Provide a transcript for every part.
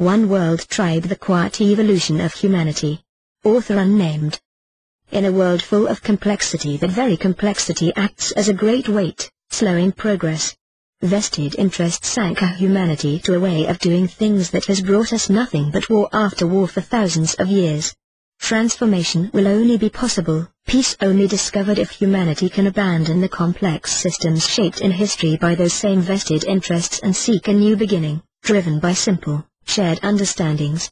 One World Tribe: The Quiet Evolution of Humanity. Author unnamed. In a world full of complexity, that very complexity acts as a great weight, slowing progress. Vested interests anchor humanity to a way of doing things that has brought us nothing but war after war for thousands of years. Transformation will only be possible, peace only discovered, if humanity can abandon the complex systems shaped in history by those same vested interests and seek a new beginning, driven by simple, shared understandings.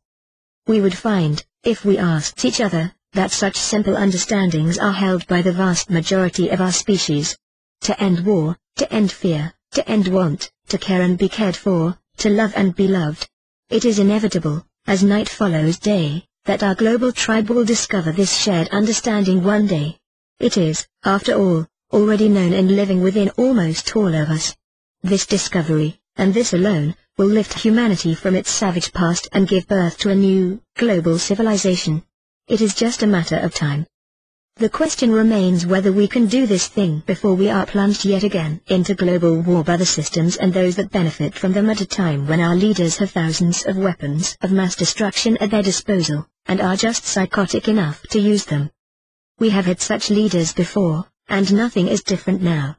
We would find, if we asked each other, that such simple understandings are held by the vast majority of our species. To end war, to end fear, to end want, to care and be cared for, to love and be loved. It is inevitable, as night follows day, that our global tribe will discover this shared understanding one day. It is, after all, already known and living within almost all of us. This discovery, and this alone, will lift humanity from its savage past and give birth to a new, global civilization. It is just a matter of time. The question remains whether we can do this thing before we are plunged yet again into global war by the systems and those that benefit from them, at a time when our leaders have thousands of weapons of mass destruction at their disposal, and are just psychotic enough to use them. We have had such leaders before, and nothing is different now.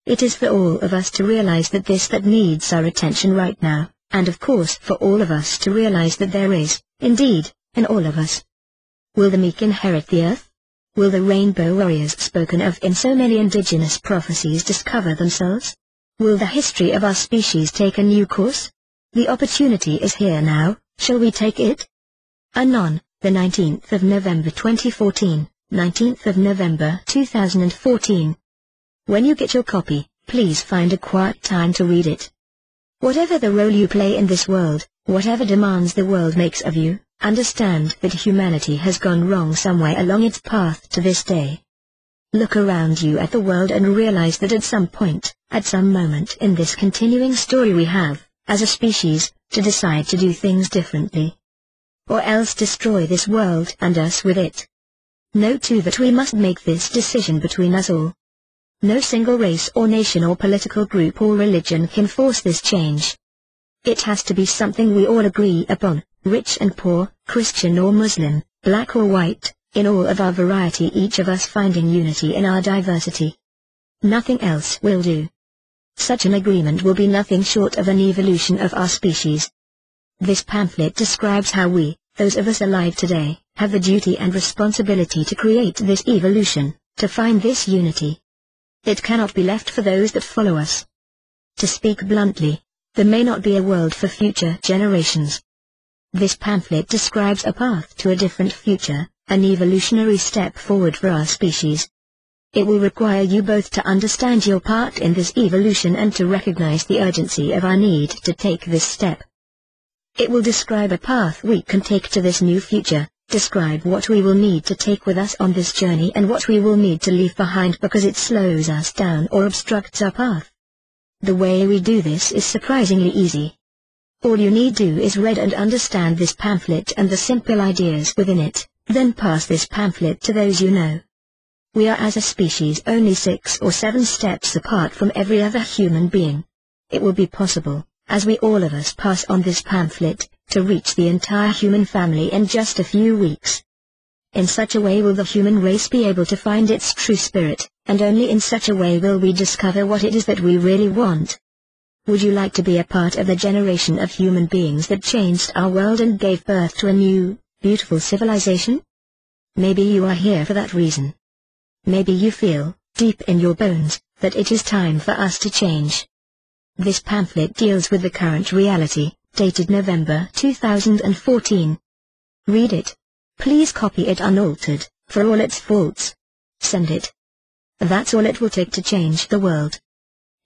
It is for all of us to realize that that needs our attention right now, and of course for all of us to realize that there is, indeed, in all of us. Will the meek inherit the earth? Will the rainbow warriors spoken of in so many indigenous prophecies discover themselves? Will the history of our species take a new course? The opportunity is here now, shall we take it? Anon, the 19th of November 2014, 19th of November 2014. When you get your copy, please find a quiet time to read it. Whatever the role you play in this world, whatever demands the world makes of you, understand that humanity has gone wrong somewhere along its path to this day. Look around you at the world and realize that at some point, at some moment in this continuing story, we have, as a species, to decide to do things differently. Or else destroy this world and us with it. Know too that we must make this decision between us all. No single race or nation or political group or religion can force this change. It has to be something we all agree upon, rich and poor, Christian or Muslim, black or white, in all of our variety, each of us finding unity in our diversity. Nothing else will do. Such an agreement will be nothing short of an evolution of our species. This pamphlet describes how we, those of us alive today, have the duty and responsibility to create this evolution, to find this unity. It cannot be left for those that follow us. To speak bluntly, there may not be a world for future generations. This pamphlet describes a path to a different future, an evolutionary step forward for our species. It will require you both to understand your part in this evolution and to recognize the urgency of our need to take this step. It will describe a path we can take to this new future, describe what we will need to take with us on this journey and what we will need to leave behind because it slows us down or obstructs our path. The way we do this is surprisingly easy. All you need do is read and understand this pamphlet and the simple ideas within it, then pass this pamphlet to those you know. We are as a species only 6 or 7 steps apart from every other human being. It will be possible, as we all of us pass on this pamphlet, to reach the entire human family in just a few weeks. In such a way will the human race be able to find its true spirit, and only in such a way will we discover what it is that we really want. Would you like to be a part of the generation of human beings that changed our world and gave birth to a new, beautiful civilization? Maybe you are here for that reason. Maybe you feel, deep in your bones, that it is time for us to change. This pamphlet deals with the current reality, dated November 2014. Read it. Please copy it unaltered, for all its faults. Send it. That's all it will take to change the world.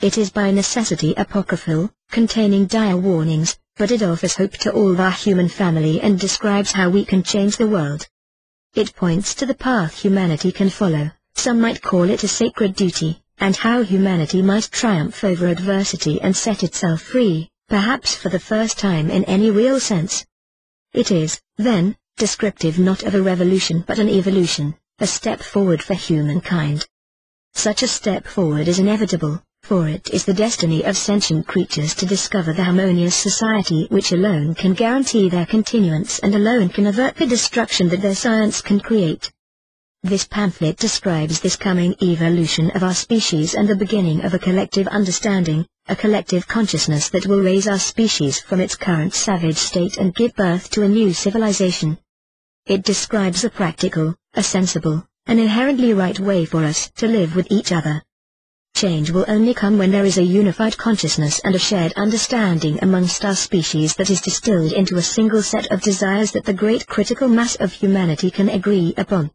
It is by necessity apocryphal, containing dire warnings, but it offers hope to all our human family and describes how we can change the world. It points to the path humanity can follow, some might call it a sacred duty, and how humanity might triumph over adversity and set itself free, perhaps for the first time in any real sense. It is, then, descriptive not of a revolution but an evolution, a step forward for humankind. Such a step forward is inevitable, for it is the destiny of sentient creatures to discover the harmonious society which alone can guarantee their continuance and alone can avert the destruction that their science can create. This pamphlet describes this coming evolution of our species and the beginning of a collective understanding, a collective consciousness that will raise our species from its current savage state and give birth to a new civilization. It describes a practical, a sensible, an inherently right way for us to live with each other. Change will only come when there is a unified consciousness and a shared understanding amongst our species that is distilled into a single set of desires that the great critical mass of humanity can agree upon.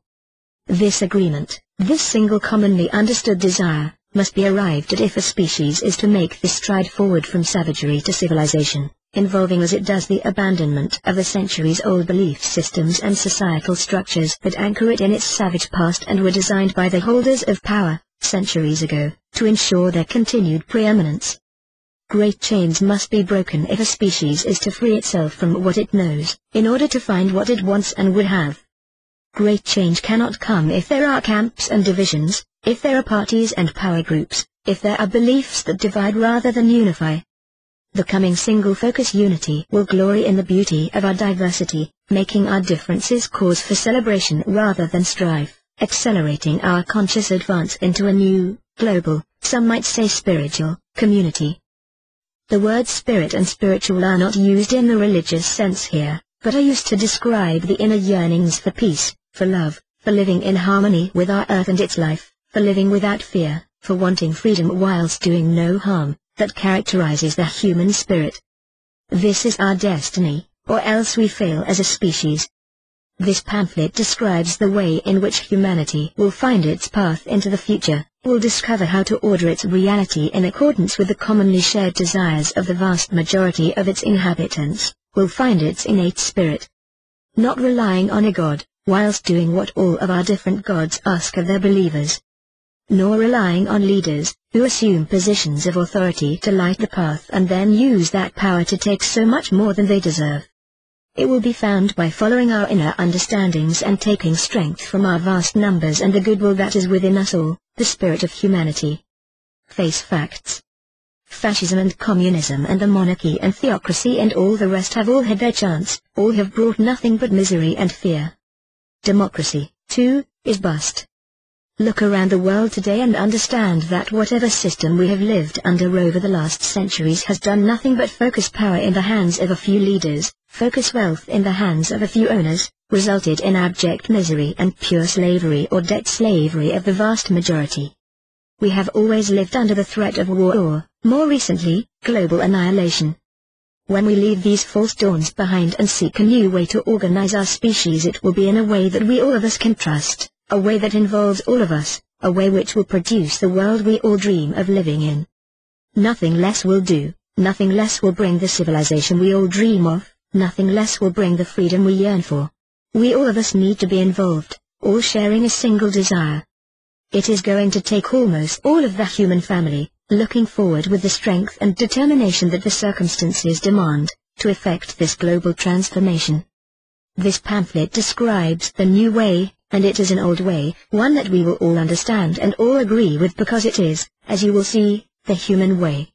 This agreement, this single commonly understood desire, must be arrived at if a species is to make this stride forward from savagery to civilization, involving as it does the abandonment of the centuries-old belief systems and societal structures that anchor it in its savage past and were designed by the holders of power, centuries ago, to ensure their continued preeminence. Great chains must be broken if a species is to free itself from what it knows, in order to find what it wants and would have. Great change cannot come if there are camps and divisions, if there are parties and power groups, if there are beliefs that divide rather than unify. The coming single-focus unity will glory in the beauty of our diversity, making our differences cause for celebration rather than strife, accelerating our conscious advance into a new, global, some might say spiritual, community. The words spirit and spiritual are not used in the religious sense here, but are used to describe the inner yearnings for peace, for love, for living in harmony with our earth and its life, for living without fear, for wanting freedom whilst doing no harm, that characterizes the human spirit. This is our destiny, or else we fail as a species. This pamphlet describes the way in which humanity will find its path into the future, will discover how to order its reality in accordance with the commonly shared desires of the vast majority of its inhabitants, will find its innate spirit. Not relying on a god, whilst doing what all of our different gods ask of their believers. Nor relying on leaders, who assume positions of authority to light the path and then use that power to take so much more than they deserve. It will be found by following our inner understandings and taking strength from our vast numbers and the goodwill that is within us all, the spirit of humanity. Face facts. Fascism and communism and the monarchy and theocracy and all the rest have all had their chance, all have brought nothing but misery and fear. Democracy, too, is bust. Look around the world today and understand that whatever system we have lived under over the last centuries has done nothing but focus power in the hands of a few leaders, focus wealth in the hands of a few owners, resulted in abject misery and pure slavery or debt slavery of the vast majority. We have always lived under the threat of war or, more recently, global annihilation. When we leave these false dawns behind and seek a new way to organize our species, it will be in a way that we all of us can trust, a way that involves all of us, a way which will produce the world we all dream of living in. Nothing less will do, nothing less will bring the civilization we all dream of, nothing less will bring the freedom we yearn for. We all of us need to be involved, all sharing a single desire. It is going to take almost all of the human family, looking forward with the strength and determination that the circumstances demand, to effect this global transformation. This pamphlet describes the new way, and it is an old way, one that we will all understand and all agree with because it is, as you will see, the human way.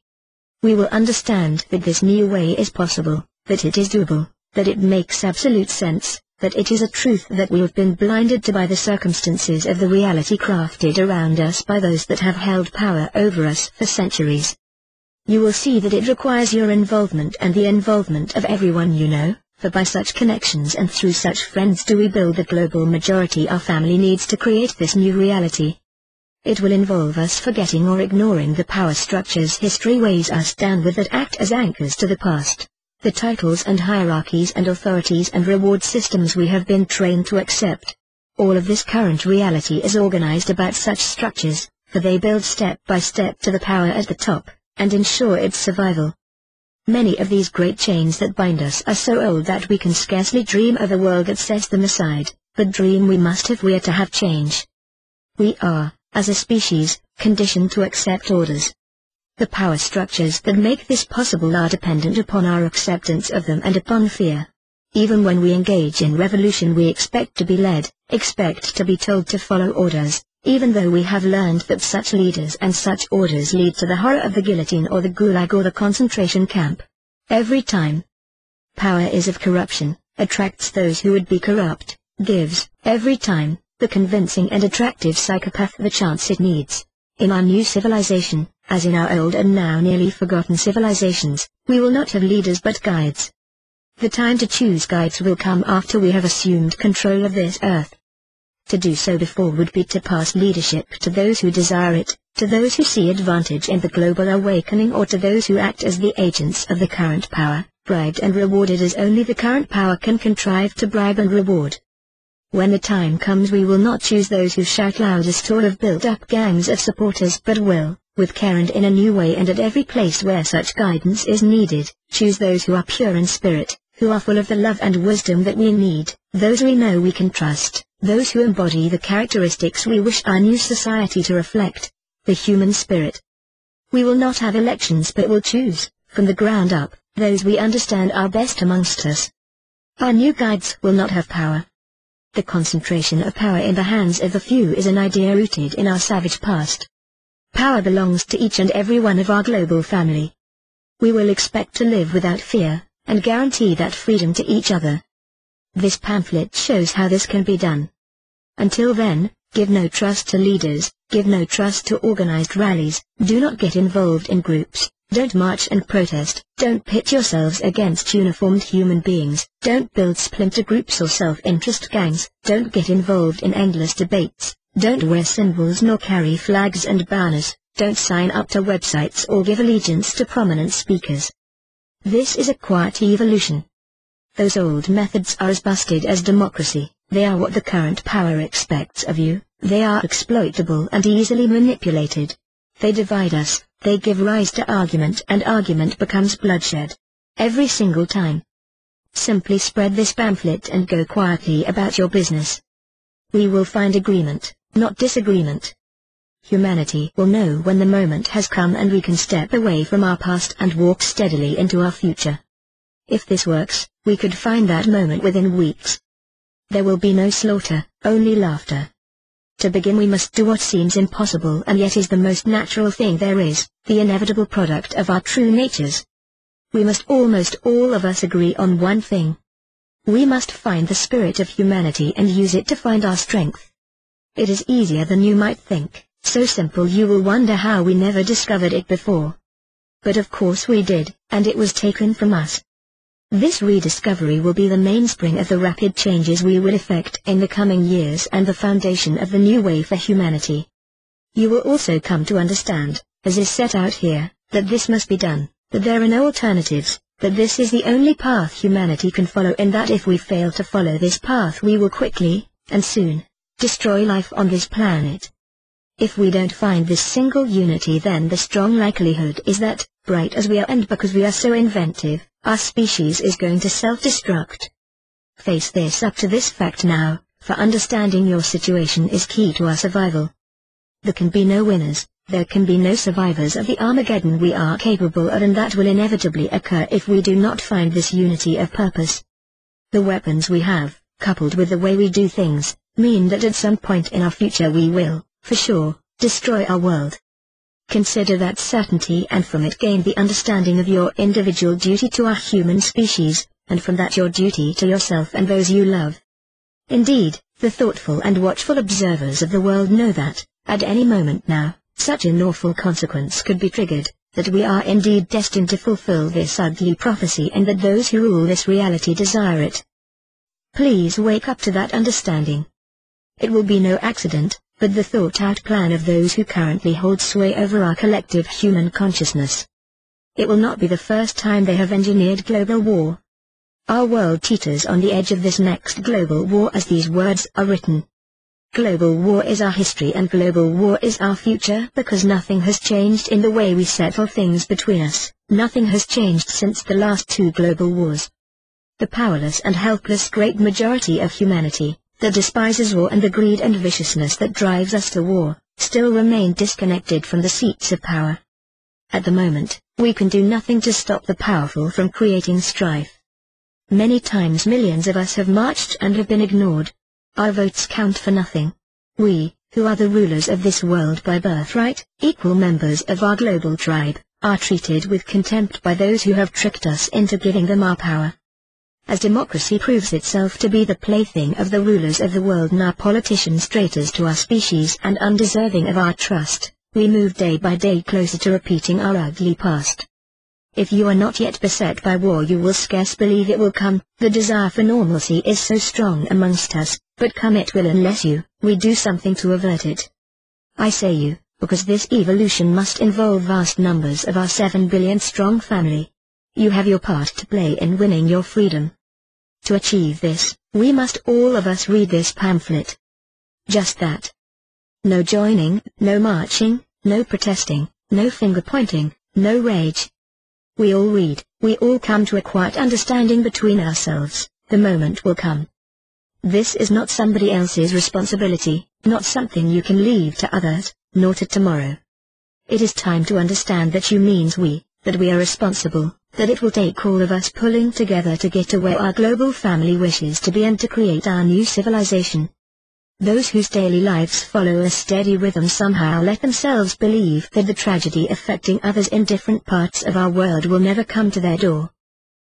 We will understand that this new way is possible, that it is doable, that it makes absolute sense, that it is a truth that we have been blinded to by the circumstances of the reality crafted around us by those that have held power over us for centuries. You will see that it requires your involvement and the involvement of everyone you know, for by such connections and through such friends do we build the global majority our family needs to create this new reality. It will involve us forgetting or ignoring the power structures history weighs us down with that act as anchors to the past. The titles and hierarchies and authorities and reward systems we have been trained to accept. All of this current reality is organized about such structures, for they build step by step to the power at the top, and ensure its survival. Many of these great chains that bind us are so old that we can scarcely dream of a world that sets them aside, but dream we must if we are to have change. We are, as a species, conditioned to accept orders. The power structures that make this possible are dependent upon our acceptance of them and upon fear. Even when we engage in revolution we expect to be led, expect to be told to follow orders, even though we have learned that such leaders and such orders lead to the horror of the guillotine or the gulag or the concentration camp. Every time power is of corruption, attracts those who would be corrupt, gives, every time, the convincing and attractive psychopath the chance it needs. In our new civilization, as in our old and now nearly forgotten civilizations, we will not have leaders but guides. The time to choose guides will come after we have assumed control of this earth. To do so before would be to pass leadership to those who desire it, to those who see advantage in the global awakening, or to those who act as the agents of the current power, bribed and rewarded as only the current power can contrive to bribe and reward. When the time comes, we will not choose those who shout loudest or have built up gangs of supporters, but will, with care and in a new way and at every place where such guidance is needed, choose those who are pure in spirit, who are full of the love and wisdom that we need, those we know we can trust, those who embody the characteristics we wish our new society to reflect, the human spirit. We will not have elections but will choose, from the ground up, those we understand are best amongst us. Our new guides will not have power. The concentration of power in the hands of the few is an idea rooted in our savage past. Power belongs to each and every one of our global family. We will expect to live without fear, and guarantee that freedom to each other. This pamphlet shows how this can be done. Until then, give no trust to leaders, give no trust to organized rallies, do not get involved in groups, don't march and protest, don't pit yourselves against uniformed human beings, don't build splinter groups or self-interest gangs, don't get involved in endless debates, don't wear symbols nor carry flags and banners, don't sign up to websites or give allegiance to prominent speakers. This is a quiet evolution. Those old methods are as busted as democracy, they are what the current power expects of you, they are exploitable and easily manipulated. They divide us, they give rise to argument and argument becomes bloodshed. Every single time. Simply spread this pamphlet and go quietly about your business. We will find agreement, not disagreement. Humanity will know when the moment has come and we can step away from our past and walk steadily into our future. If this works, we could find that moment within weeks. There will be no slaughter, only laughter. To begin, we must do what seems impossible and yet is the most natural thing there is, the inevitable product of our true natures. We must almost all of us agree on one thing. We must find the spirit of humanity and use it to find our strength. It is easier than you might think, so simple you will wonder how we never discovered it before. But of course we did, and it was taken from us. This rediscovery will be the mainspring of the rapid changes we will effect in the coming years and the foundation of the new way for humanity. You will also come to understand, as is set out here, that this must be done, that there are no alternatives, that this is the only path humanity can follow, and that if we fail to follow this path we will quickly, and soon, destroy life on this planet. If we don't find this single unity, then the strong likelihood is that, bright as we are and because we are so inventive, our species is going to self-destruct. Face this up to this fact now, for understanding your situation is key to our survival. There can be no winners, there can be no survivors of the Armageddon we are capable of, and that will inevitably occur if we do not find this unity of purpose. The weapons we have, coupled with the way we do things, mean that at some point in our future we will, for sure, destroy our world. Consider that certainty and from it gain the understanding of your individual duty to our human species, and from that your duty to yourself and those you love. Indeed, the thoughtful and watchful observers of the world know that, at any moment now, such an awful consequence could be triggered, that we are indeed destined to fulfill this ugly prophecy, and that those who rule this reality desire it. Please wake up to that understanding. It will be no accident, but the thought-out plan of those who currently hold sway over our collective human consciousness. It will not be the first time they have engineered global war. Our world teeters on the edge of this next global war as these words are written. Global war is our history and global war is our future, because nothing has changed in the way we settle things between us, nothing has changed since the last two global wars. The powerless and helpless great majority of humanity, that despises war and the greed and viciousness that drives us to war, still remain disconnected from the seats of power. At the moment, we can do nothing to stop the powerful from creating strife. Many times millions of us have marched and have been ignored. Our votes count for nothing. We, who are the rulers of this world by birthright, equal members of our global tribe, are treated with contempt by those who have tricked us into giving them our power. As democracy proves itself to be the plaything of the rulers of the world and our politicians traitors to our species and undeserving of our trust, we move day by day closer to repeating our ugly past. If you are not yet beset by war, you will scarce believe it will come. The desire for normalcy is so strong amongst us, but come it will unless we do something to avert it. I say you, because this evolution must involve vast numbers of our 7 billion strong family. You have your part to play in winning your freedom. To achieve this, we must all of us read this pamphlet. Just that. No joining, no marching, no protesting, no finger pointing, no rage. We all read, we all come to a quiet understanding between ourselves. The moment will come. This is not somebody else's responsibility, not something you can leave to others, nor to tomorrow. It is time to understand that you means we, that we are responsible, that it will take all of us pulling together to get to where our global family wishes to be and to create our new civilization. Those whose daily lives follow a steady rhythm somehow let themselves believe that the tragedy affecting others in different parts of our world will never come to their door.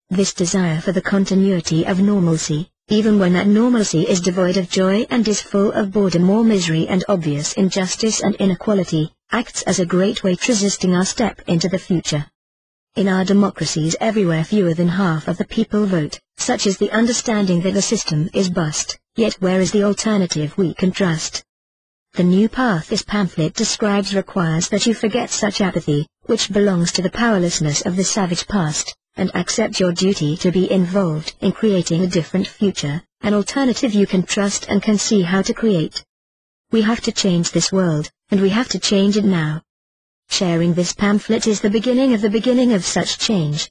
This desire for the continuity of normalcy, even when that normalcy is devoid of joy and is full of boredom or misery and obvious injustice and inequality, acts as a great weight resisting our step into the future. In our democracies everywhere fewer than half of the people vote, such is the understanding that the system is bust, yet where is the alternative we can trust? The new path this pamphlet describes requires that you forget such apathy, which belongs to the powerlessness of the savage past, and accept your duty to be involved in creating a different future, an alternative you can trust and can see how to create. We have to change this world, and we have to change it now. Sharing this pamphlet is the beginning of such change.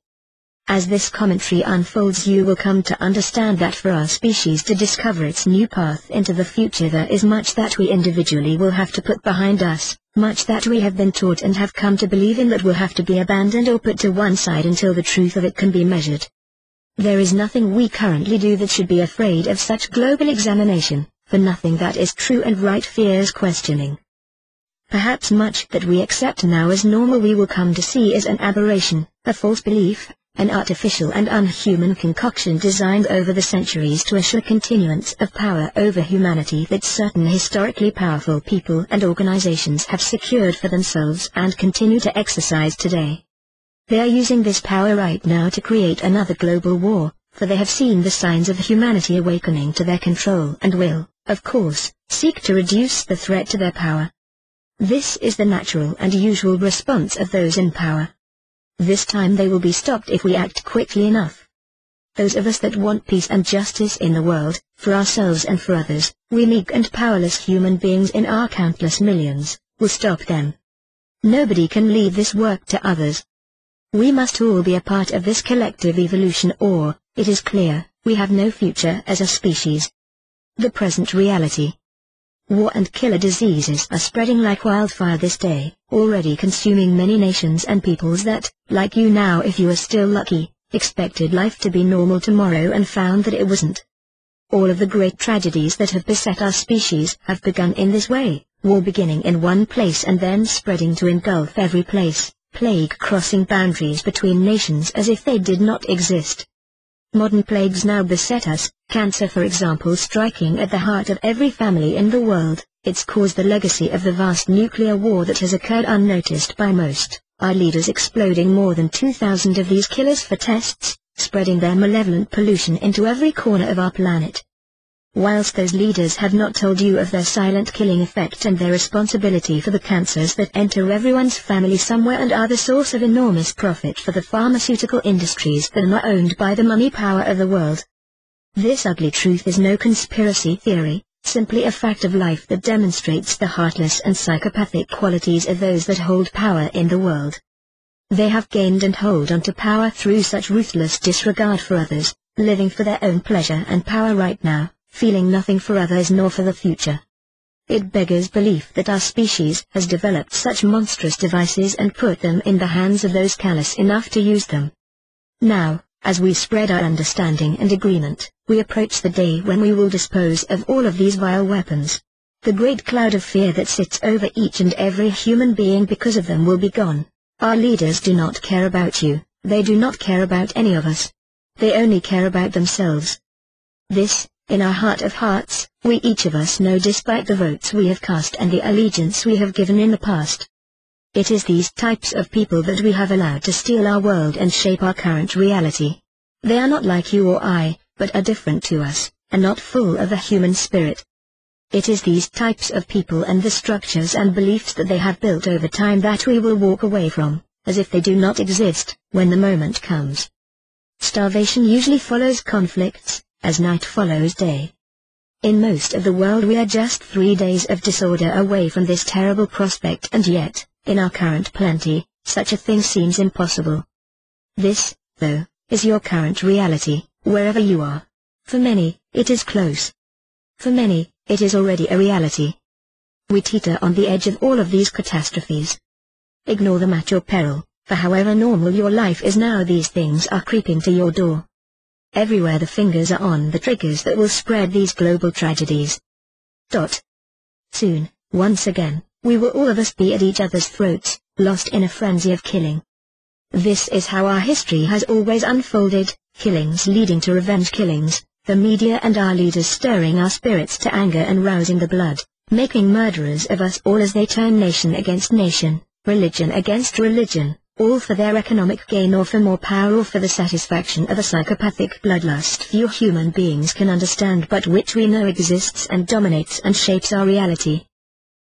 As this commentary unfolds, you will come to understand that for our species to discover its new path into the future, there is much that we individually will have to put behind us, much that we have been taught and have come to believe in that will have to be abandoned or put to one side until the truth of it can be measured. There is nothing we currently do that should be afraid of such global examination, for nothing that is true and right fears questioning. Perhaps much that we accept now as normal we will come to see as an aberration, a false belief, an artificial and unhuman concoction designed over the centuries to assure continuance of power over humanity that certain historically powerful people and organizations have secured for themselves and continue to exercise today. They are using this power right now to create another global war, for they have seen the signs of humanity awakening to their control and will, of course, seek to reduce the threat to their power. This is the natural and usual response of those in power. This time they will be stopped if we act quickly enough. Those of us that want peace and justice in the world, for ourselves and for others, we meek and powerless human beings in our countless millions, will stop them. Nobody can leave this work to others. We must all be a part of this collective evolution, or, it is clear, we have no future as a species. The present reality. War and killer diseases are spreading like wildfire this day, already consuming many nations and peoples that, like you now if you are still lucky, expected life to be normal tomorrow and found that it wasn't. All of the great tragedies that have beset our species have begun in this way, war beginning in one place and then spreading to engulf every place, plague crossing boundaries between nations as if they did not exist. Modern plagues now beset us, cancer for example striking at the heart of every family in the world. Its cause the legacy of the vast nuclear war that has occurred unnoticed by most, our leaders exploding more than 2,000 of these killers for tests, spreading their malevolent pollution into every corner of our planet. Whilst those leaders have not told you of their silent killing effect and their responsibility for the cancers that enter everyone's family somewhere and are the source of enormous profit for the pharmaceutical industries that are owned by the money power of the world. This ugly truth is no conspiracy theory, simply a fact of life that demonstrates the heartless and psychopathic qualities of those that hold power in the world. They have gained and hold on to power through such ruthless disregard for others, living for their own pleasure and power right now, feeling nothing for others nor for the future. It beggars belief that our species has developed such monstrous devices and put them in the hands of those callous enough to use them. Now, as we spread our understanding and agreement, we approach the day when we will dispose of all of these vile weapons. The great cloud of fear that sits over each and every human being because of them will be gone. Our leaders do not care about you, they do not care about any of us. They only care about themselves. This, in our heart of hearts, we each of us know despite the votes we have cast and the allegiance we have given in the past. It is these types of people that we have allowed to steal our world and shape our current reality. They are not like you or I, but are different to us, and not full of a human spirit. It is these types of people and the structures and beliefs that they have built over time that we will walk away from, as if they do not exist, when the moment comes. Starvation usually follows conflicts, as night follows day. In most of the world we are just 3 days of disorder away from this terrible prospect, and yet, in our current plenty, such a thing seems impossible. This, though, is your current reality, wherever you are. For many, it is close. For many, it is already a reality. We teeter on the edge of all of these catastrophes. Ignore them at your peril, for however normal your life is now, these things are creeping to your door. Everywhere the fingers are on the triggers that will spread these global tragedies. Soon, once again, we will all of us be at each other's throats, lost in a frenzy of killing. This is how our history has always unfolded, killings leading to revenge killings, the media and our leaders stirring our spirits to anger and rousing the blood, making murderers of us all as they turn nation against nation, religion against religion, all for their economic gain or for more power or for the satisfaction of a psychopathic bloodlust few human beings can understand but which we know exists and dominates and shapes our reality.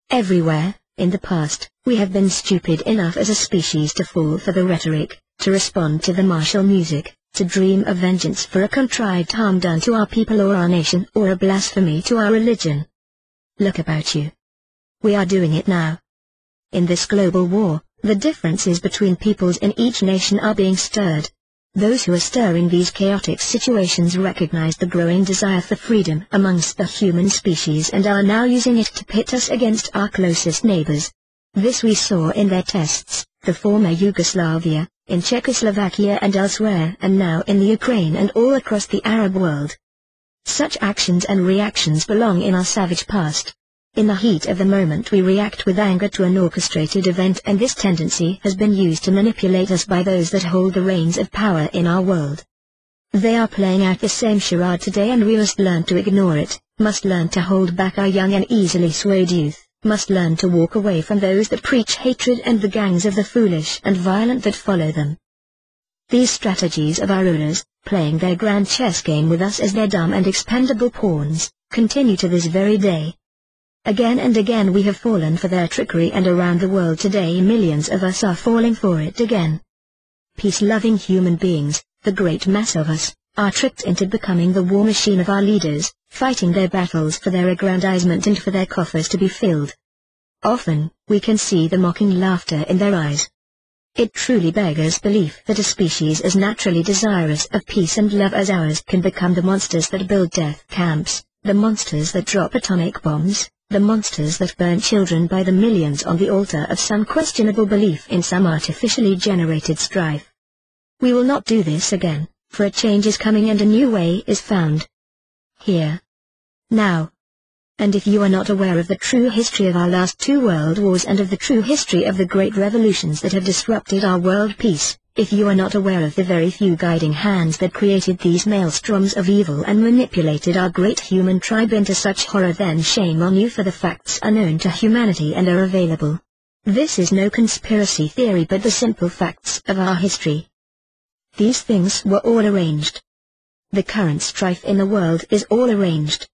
Everywhere, in the past, we have been stupid enough as a species to fall for the rhetoric, to respond to the martial music, to dream of vengeance for a contrived harm done to our people or our nation or a blasphemy to our religion. Look about you. We are doing it now. In this global war, the differences between peoples in each nation are being stirred. Those who are stirring these chaotic situations recognize the growing desire for freedom amongst the human species and are now using it to pit us against our closest neighbors. This we saw in their tests, the former Yugoslavia, in Czechoslovakia and elsewhere, and now in the Ukraine and all across the Arab world. Such actions and reactions belong in our savage past. In the heat of the moment we react with anger to an orchestrated event, and this tendency has been used to manipulate us by those that hold the reins of power in our world. They are playing out the same charade today, and we must learn to ignore it, must learn to hold back our young and easily swayed youth, must learn to walk away from those that preach hatred and the gangs of the foolish and violent that follow them. These strategies of our rulers, playing their grand chess game with us as their dumb and expendable pawns, continue to this very day. Again and again we have fallen for their trickery, and around the world today millions of us are falling for it again. Peace-loving human beings, the great mass of us, are tricked into becoming the war machine of our leaders, fighting their battles for their aggrandizement and for their coffers to be filled. Often, we can see the mocking laughter in their eyes. It truly beggars belief that a species as naturally desirous of peace and love as ours can become the monsters that build death camps, the monsters that drop atomic bombs, the monsters that burn children by the millions on the altar of some questionable belief in some artificially generated strife. We will not do this again, for a change is coming and a new way is found. Here. Now. And if you are not aware of the true history of our last 2 world wars and of the true history of the great revolutions that have disrupted our world peace, if you are not aware of the very few guiding hands that created these maelstroms of evil and manipulated our great human tribe into such horror, then shame on you, for the facts are known to humanity and are available. This is no conspiracy theory but the simple facts of our history. These things were all arranged. The current strife in the world is all arranged.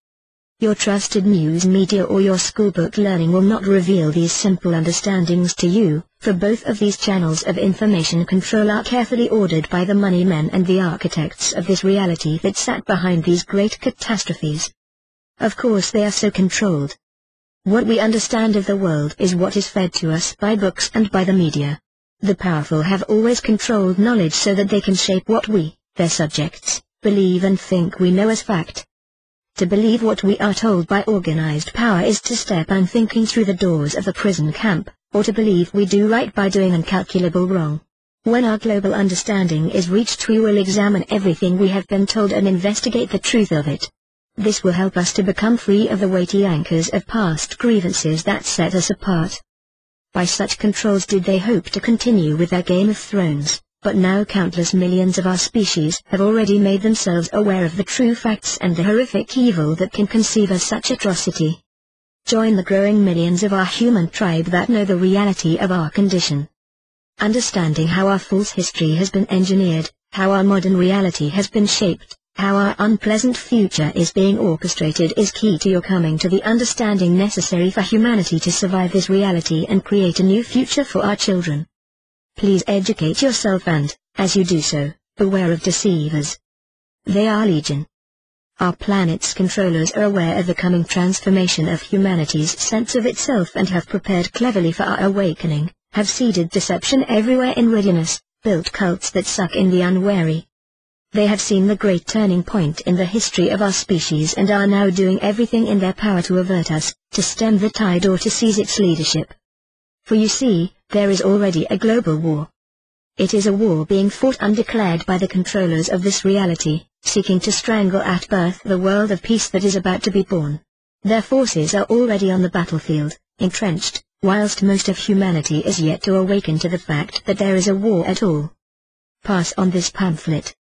Your trusted news media or your schoolbook learning will not reveal these simple understandings to you, for both of these channels of information control are carefully ordered by the money men and the architects of this reality that sat behind these great catastrophes. Of course they are so controlled. What we understand of the world is what is fed to us by books and by the media. The powerful have always controlled knowledge so that they can shape what we, their subjects, believe and think we know as fact. To believe what we are told by organized power is to step unthinking through the doors of the prison camp, or to believe we do right by doing incalculable wrong. When our global understanding is reached, we will examine everything we have been told and investigate the truth of it. This will help us to become free of the weighty anchors of past grievances that set us apart. By such controls did they hope to continue with their Game of Thrones, but now countless millions of our species have already made themselves aware of the true facts and the horrific evil that can conceive of such atrocity. Join the growing millions of our human tribe that know the reality of our condition. Understanding how our false history has been engineered, how our modern reality has been shaped, how our unpleasant future is being orchestrated is key to your coming to the understanding necessary for humanity to survive this reality and create a new future for our children. Please educate yourself and, as you do so, beware of deceivers. They are legion. Our planet's controllers are aware of the coming transformation of humanity's sense of itself and have prepared cleverly for our awakening, have seeded deception everywhere in readiness, built cults that suck in the unwary. They have seen the great turning point in the history of our species and are now doing everything in their power to avert us, to stem the tide or to seize its leadership. For you see, there is already a global war. It is a war being fought undeclared by the controllers of this reality, seeking to strangle at birth the world of peace that is about to be born. Their forces are already on the battlefield, entrenched, whilst most of humanity is yet to awaken to the fact that there is a war at all. Pass on this pamphlet.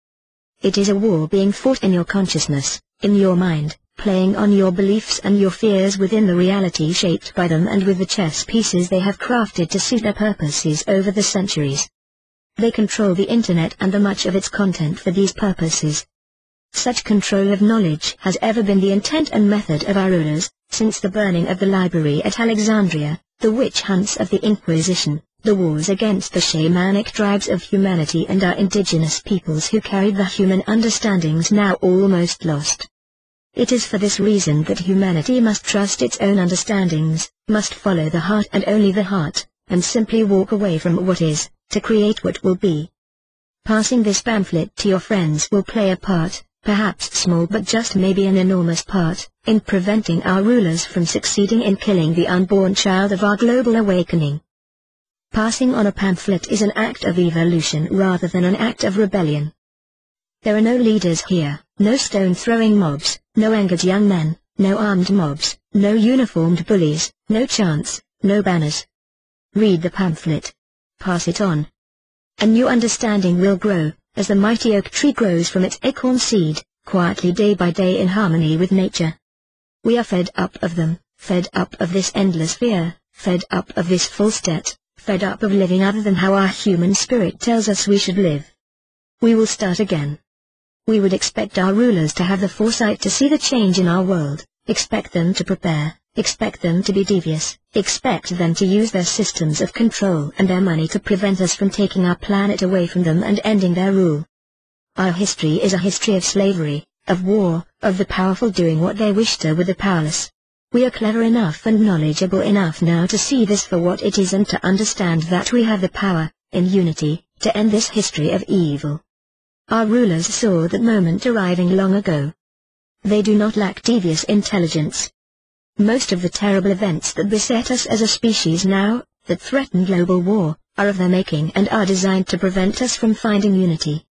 It is a war being fought in your consciousness, in your mind, playing on your beliefs and your fears within the reality shaped by them and with the chess pieces they have crafted to suit their purposes over the centuries. They control the internet and the much of its content for these purposes. Such control of knowledge has ever been the intent and method of our rulers, since the burning of the library at Alexandria, the witch hunts of the Inquisition, the wars against the shamanic tribes of humanity and our indigenous peoples who carried the human understandings now almost lost. It is for this reason that humanity must trust its own understandings, must follow the heart and only the heart, and simply walk away from what is, to create what will be. Passing this pamphlet to your friends will play a part, perhaps small but just maybe an enormous part, in preventing our rulers from succeeding in killing the unborn child of our global awakening. Passing on a pamphlet is an act of evolution rather than an act of rebellion. There are no leaders here, no stone-throwing mobs, no angered young men, no armed mobs, no uniformed bullies, no chants, no banners. Read the pamphlet. Pass it on. A new understanding will grow, as the mighty oak tree grows from its acorn seed, quietly day by day in harmony with nature. We are fed up of them, fed up of this endless fear, fed up of this false debt, fed up of living other than how our human spirit tells us we should live. We will start again. We would expect our rulers to have the foresight to see the change in our world, expect them to prepare, expect them to be devious, expect them to use their systems of control and their money to prevent us from taking our planet away from them and ending their rule. Our history is a history of slavery, of war, of the powerful doing what they wish to with the powerless. We are clever enough and knowledgeable enough now to see this for what it is and to understand that we have the power, in unity, to end this history of evil. Our rulers saw that moment arriving long ago. They do not lack devious intelligence. Most of the terrible events that beset us as a species now, that threaten global war, are of their making and are designed to prevent us from finding unity.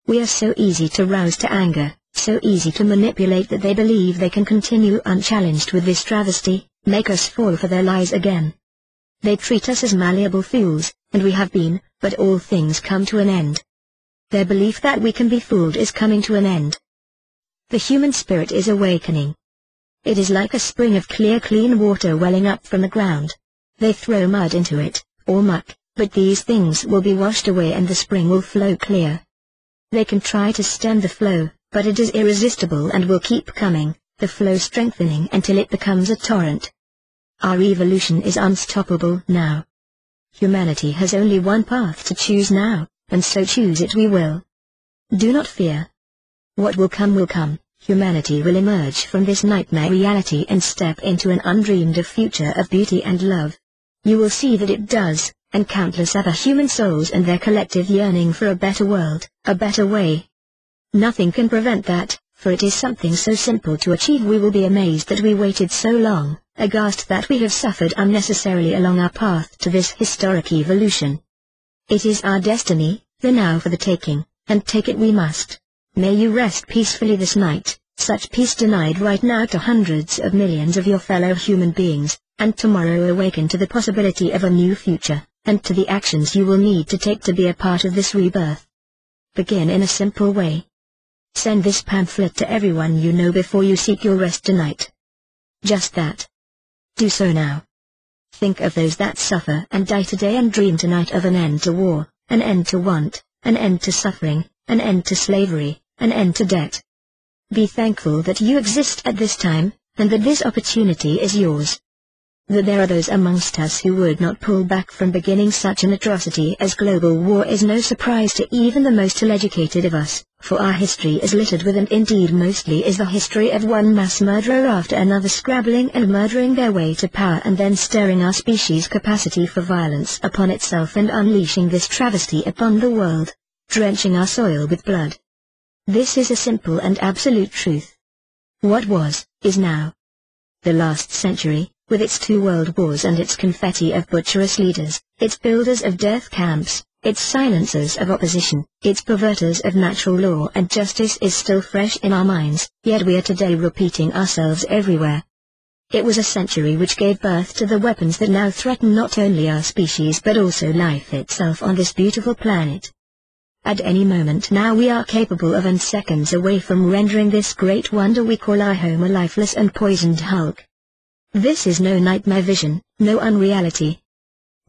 We are so easy to rouse to anger, so easy to manipulate that they believe they can continue unchallenged with this travesty, make us fall for their lies again. They treat us as malleable fools, and we have been, but all things come to an end. Their belief that we can be fooled is coming to an end. The human spirit is awakening. It is like a spring of clear clean water welling up from the ground. They throw mud into it, or muck, but these things will be washed away and the spring will flow clear. They can try to stem the flow, but it is irresistible and will keep coming, the flow strengthening until it becomes a torrent. Our evolution is unstoppable now. Humanity has only one path to choose now, and so choose it we will. Do not fear. What will come, humanity will emerge from this nightmare reality and step into an undreamed of future of beauty and love. You will see that it does, and countless other human souls and their collective yearning for a better world, a better way. Nothing can prevent that, for it is something so simple to achieve. We will be amazed that we waited so long, aghast that we have suffered unnecessarily along our path to this historic evolution. It is our destiny, the now for the taking, and take it we must. May you rest peacefully this night, such peace denied right now to hundreds of millions of your fellow human beings, and tomorrow awaken to the possibility of a new future, and to the actions you will need to take to be a part of this rebirth. Begin in a simple way. Send this pamphlet to everyone you know before you seek your rest tonight. Just that. Do so now. Think of those that suffer and die today and dream tonight of an end to war, an end to want, an end to suffering, an end to slavery, an end to debt. Be thankful that you exist at this time, and that this opportunity is yours. That there are those amongst us who would not pull back from beginning such an atrocity as global war is no surprise to even the most ill-educated of us, for our history is littered with, and indeed mostly is, the history of one mass murderer after another scrabbling and murdering their way to power and then stirring our species' capacity for violence upon itself and unleashing this travesty upon the world, drenching our soil with blood. This is a simple and absolute truth. What was, is now. The last century, with its 2 world wars and its confetti of butcherous leaders, its builders of death camps, its silencers of opposition, its perverters of natural law and justice, is still fresh in our minds, yet we are today repeating ourselves everywhere. It was a century which gave birth to the weapons that now threaten not only our species but also life itself on this beautiful planet. At any moment now we are capable of, and seconds away from, rendering this great wonder we call our home a lifeless and poisoned hulk. This is no nightmare vision, no unreality.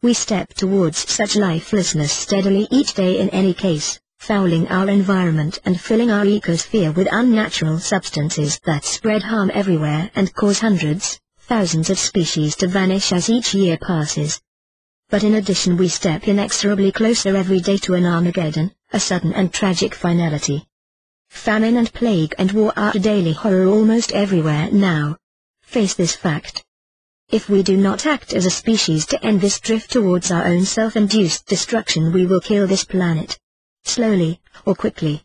We step towards such lifelessness steadily each day in any case, fouling our environment and filling our ecosphere with unnatural substances that spread harm everywhere and cause hundreds, thousands of species to vanish as each year passes. But in addition we step inexorably closer every day to an Armageddon, a sudden and tragic finality. Famine and plague and war are a daily horror almost everywhere now. Face this fact. If we do not act as a species to end this drift towards our own self-induced destruction, we will kill this planet. Slowly, or quickly.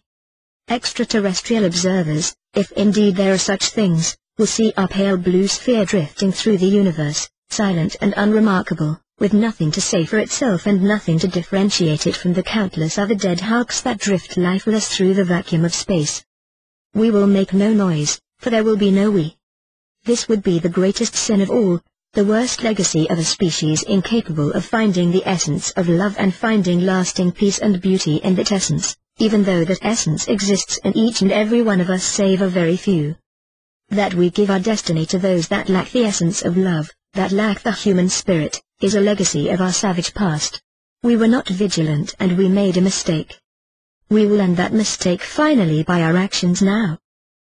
Extraterrestrial observers, if indeed there are such things, will see our pale blue sphere drifting through the universe, silent and unremarkable, with nothing to say for itself and nothing to differentiate it from the countless other dead hulks that drift lifeless through the vacuum of space. We will make no noise, for there will be no we. This would be the greatest sin of all, the worst legacy of a species incapable of finding the essence of love and finding lasting peace and beauty in that essence, even though that essence exists in each and every one of us save a very few. That we give our destiny to those that lack the essence of love, that lack the human spirit, is a legacy of our savage past. We were not vigilant and we made a mistake. We will end that mistake finally by our actions now.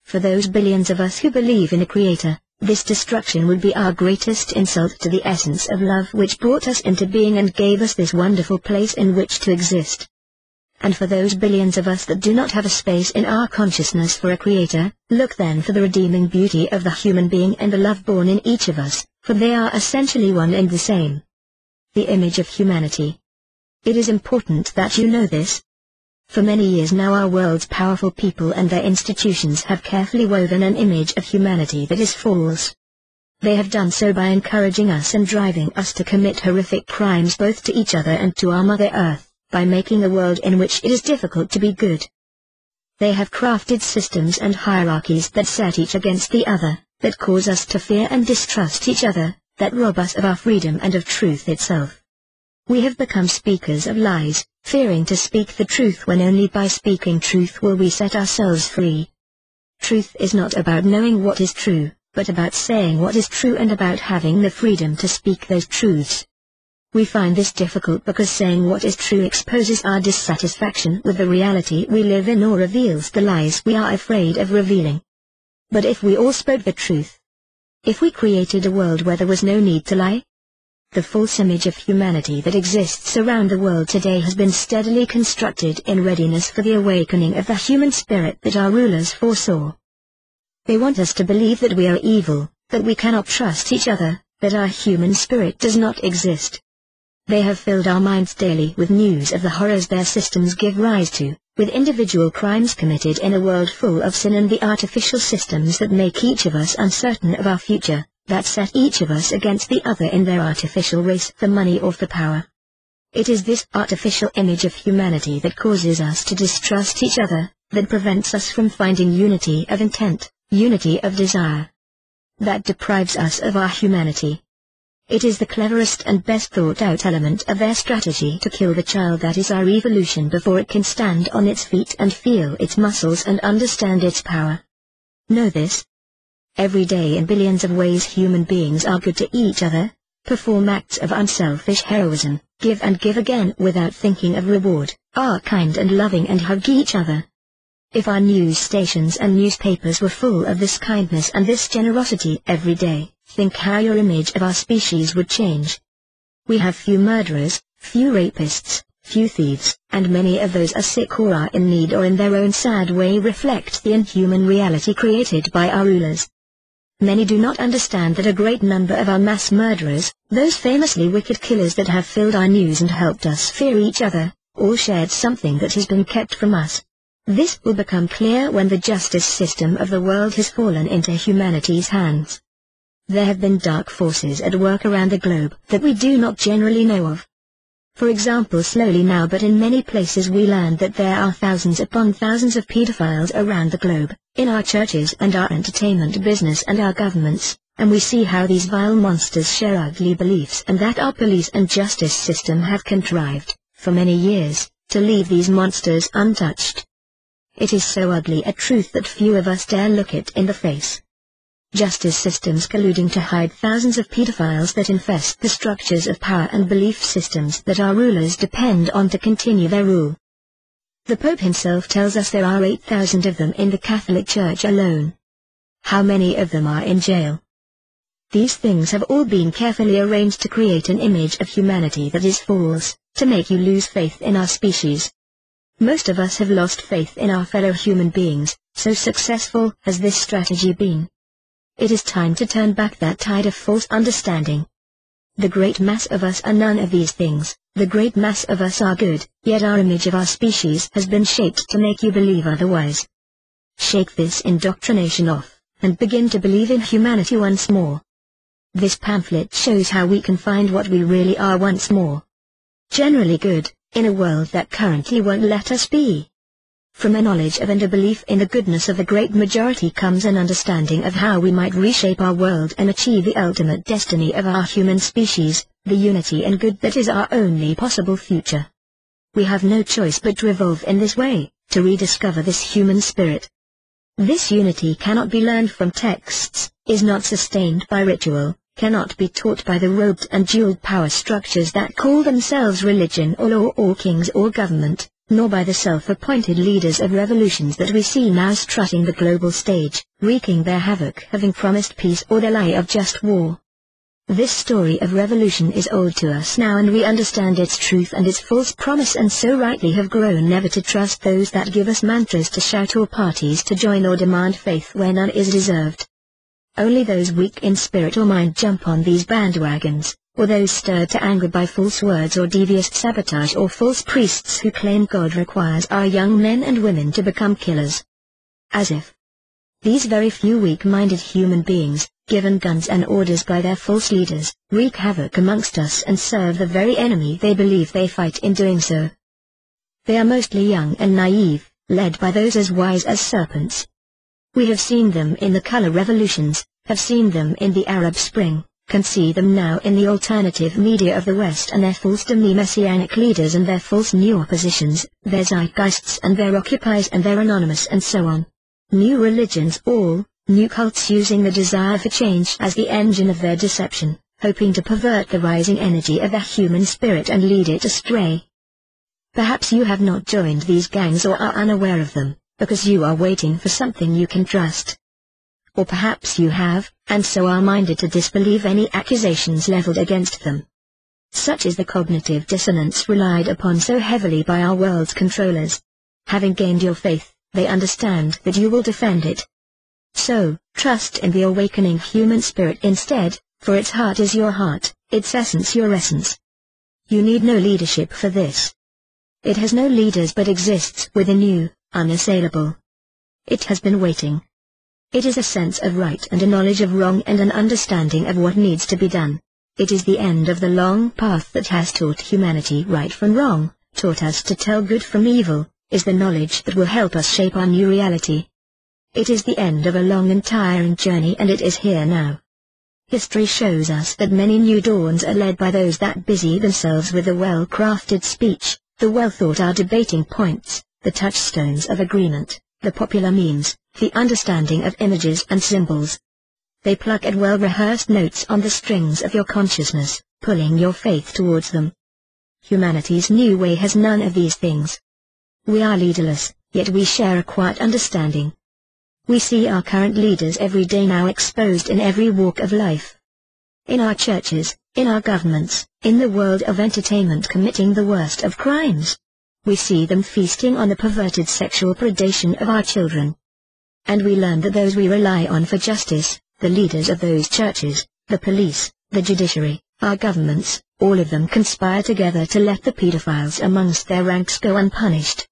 For those billions of us who believe in a creator, this destruction would be our greatest insult to the essence of love which brought us into being and gave us this wonderful place in which to exist. And for those billions of us that do not have a space in our consciousness for a creator, look then for the redeeming beauty of the human being and the love born in each of us, for they are essentially one and the same. The image of humanity. It is important that you know this. For many years now our world's powerful people and their institutions have carefully woven an image of humanity that is false. They have done so by encouraging us and driving us to commit horrific crimes both to each other and to our Mother Earth, by making a world in which it is difficult to be good. They have crafted systems and hierarchies that set each against the other, that cause us to fear and distrust each other, that rob us of our freedom and of truth itself. We have become speakers of lies, fearing to speak the truth when only by speaking truth will we set ourselves free. Truth is not about knowing what is true, but about saying what is true and about having the freedom to speak those truths. We find this difficult because saying what is true exposes our dissatisfaction with the reality we live in or reveals the lies we are afraid of revealing. But if we all spoke the truth, if we created a world where there was no need to lie, the false image of humanity that exists around the world today has been steadily constructed in readiness for the awakening of the human spirit that our rulers foresaw. They want us to believe that we are evil, that we cannot trust each other, that our human spirit does not exist. They have filled our minds daily with news of the horrors their systems give rise to, with individual crimes committed in a world full of sin and the artificial systems that make each of us uncertain of our future, that set each of us against the other in their artificial race for money or for power. It is this artificial image of humanity that causes us to distrust each other, that prevents us from finding unity of intent, unity of desire, that deprives us of our humanity. It is the cleverest and best thought out element of their strategy to kill the child that is our evolution before it can stand on its feet and feel its muscles and understand its power. Know this. Every day in billions of ways human beings are good to each other, perform acts of unselfish heroism, give and give again without thinking of reward, are kind and loving and hug each other. If our news stations and newspapers were full of this kindness and this generosity every day, think how your image of our species would change. We have few murderers, few rapists, few thieves, and many of those are sick or are in need or in their own sad way reflect the inhuman reality created by our rulers. Many do not understand that a great number of our mass murderers, those famously wicked killers that have filled our news and helped us fear each other, all shared something that has been kept from us. This will become clear when the justice system of the world has fallen into humanity's hands. There have been dark forces at work around the globe that we do not generally know of. For example, slowly now but in many places we learn that there are thousands upon thousands of pedophiles around the globe, in our churches and our entertainment business and our governments, and we see how these vile monsters share ugly beliefs and that our police and justice system have contrived, for many years, to leave these monsters untouched. It is so ugly a truth that few of us dare look it in the face. Justice systems colluding to hide thousands of pedophiles that infest the structures of power and belief systems that our rulers depend on to continue their rule. The Pope himself tells us there are 8,000 of them in the Catholic Church alone. How many of them are in jail? These things have all been carefully arranged to create an image of humanity that is false, to make you lose faith in our species. Most of us have lost faith in our fellow human beings, so successful has this strategy been. It is time to turn back that tide of false understanding. The great mass of us are none of these things, the great mass of us are good, yet our image of our species has been shaped to make you believe otherwise. Shake this indoctrination off, and begin to believe in humanity once more. This pamphlet shows how we can find what we really are once more. Generally good, in a world that currently won't let us be. From a knowledge of and a belief in the goodness of the great majority comes an understanding of how we might reshape our world and achieve the ultimate destiny of our human species, the unity and good that is our only possible future. We have no choice but to evolve in this way, to rediscover this human spirit. This unity cannot be learned from texts, is not sustained by ritual, cannot be taught by the robed and jeweled power structures that call themselves religion or law or kings or government, nor by the self-appointed leaders of revolutions that we see now strutting the global stage, wreaking their havoc having promised peace or the lie of just war. This story of revolution is old to us now and we understand its truth and its false promise and so rightly have grown never to trust those that give us mantras to shout or parties to join or demand faith where none is deserved. Only those weak in spirit or mind jump on these bandwagons, or those stirred to anger by false words or devious sabotage or false priests who claim God requires our young men and women to become killers. As if these very few weak-minded human beings, given guns and orders by their false leaders, wreak havoc amongst us and serve the very enemy they believe they fight in doing so. They are mostly young and naive, led by those as wise as serpents. We have seen them in the color revolutions, have seen them in the Arab Spring, can see them now in the alternative media of the West and their false demi-messianic leaders and their false new oppositions, their zeitgeists and their occupies and their anonymous and so on. New religions all, new cults using the desire for change as the engine of their deception, hoping to pervert the rising energy of the human spirit and lead it astray. Perhaps you have not joined these gangs or are unaware of them, because you are waiting for something you can trust. Or perhaps you have, and so are minded to disbelieve any accusations leveled against them. Such is the cognitive dissonance relied upon so heavily by our world's controllers. Having gained your faith, they understand that you will defend it. So, trust in the awakening human spirit instead, for its heart is your heart, its essence your essence. You need no leadership for this. It has no leaders but exists within you, unassailable. It has been waiting. It is a sense of right and a knowledge of wrong and an understanding of what needs to be done. It is the end of the long path that has taught humanity right from wrong, taught us to tell good from evil, is the knowledge that will help us shape our new reality. It is the end of a long and tiring journey, and it is here now. History shows us that many new dawns are led by those that busy themselves with the well-crafted speech, the well-thought-out debating points, the touchstones of agreement, the popular memes, the understanding of images and symbols. They pluck at well-rehearsed notes on the strings of your consciousness, pulling your faith towards them. Humanity's new way has none of these things. We are leaderless, yet we share a quiet understanding. We see our current leaders every day now exposed in every walk of life. In our churches, in our governments, in the world of entertainment committing the worst of crimes. We see them feasting on the perverted sexual predation of our children. And we learn that those we rely on for justice, the leaders of those churches, the police, the judiciary, our governments, all of them conspire together to let the pedophiles amongst their ranks go unpunished.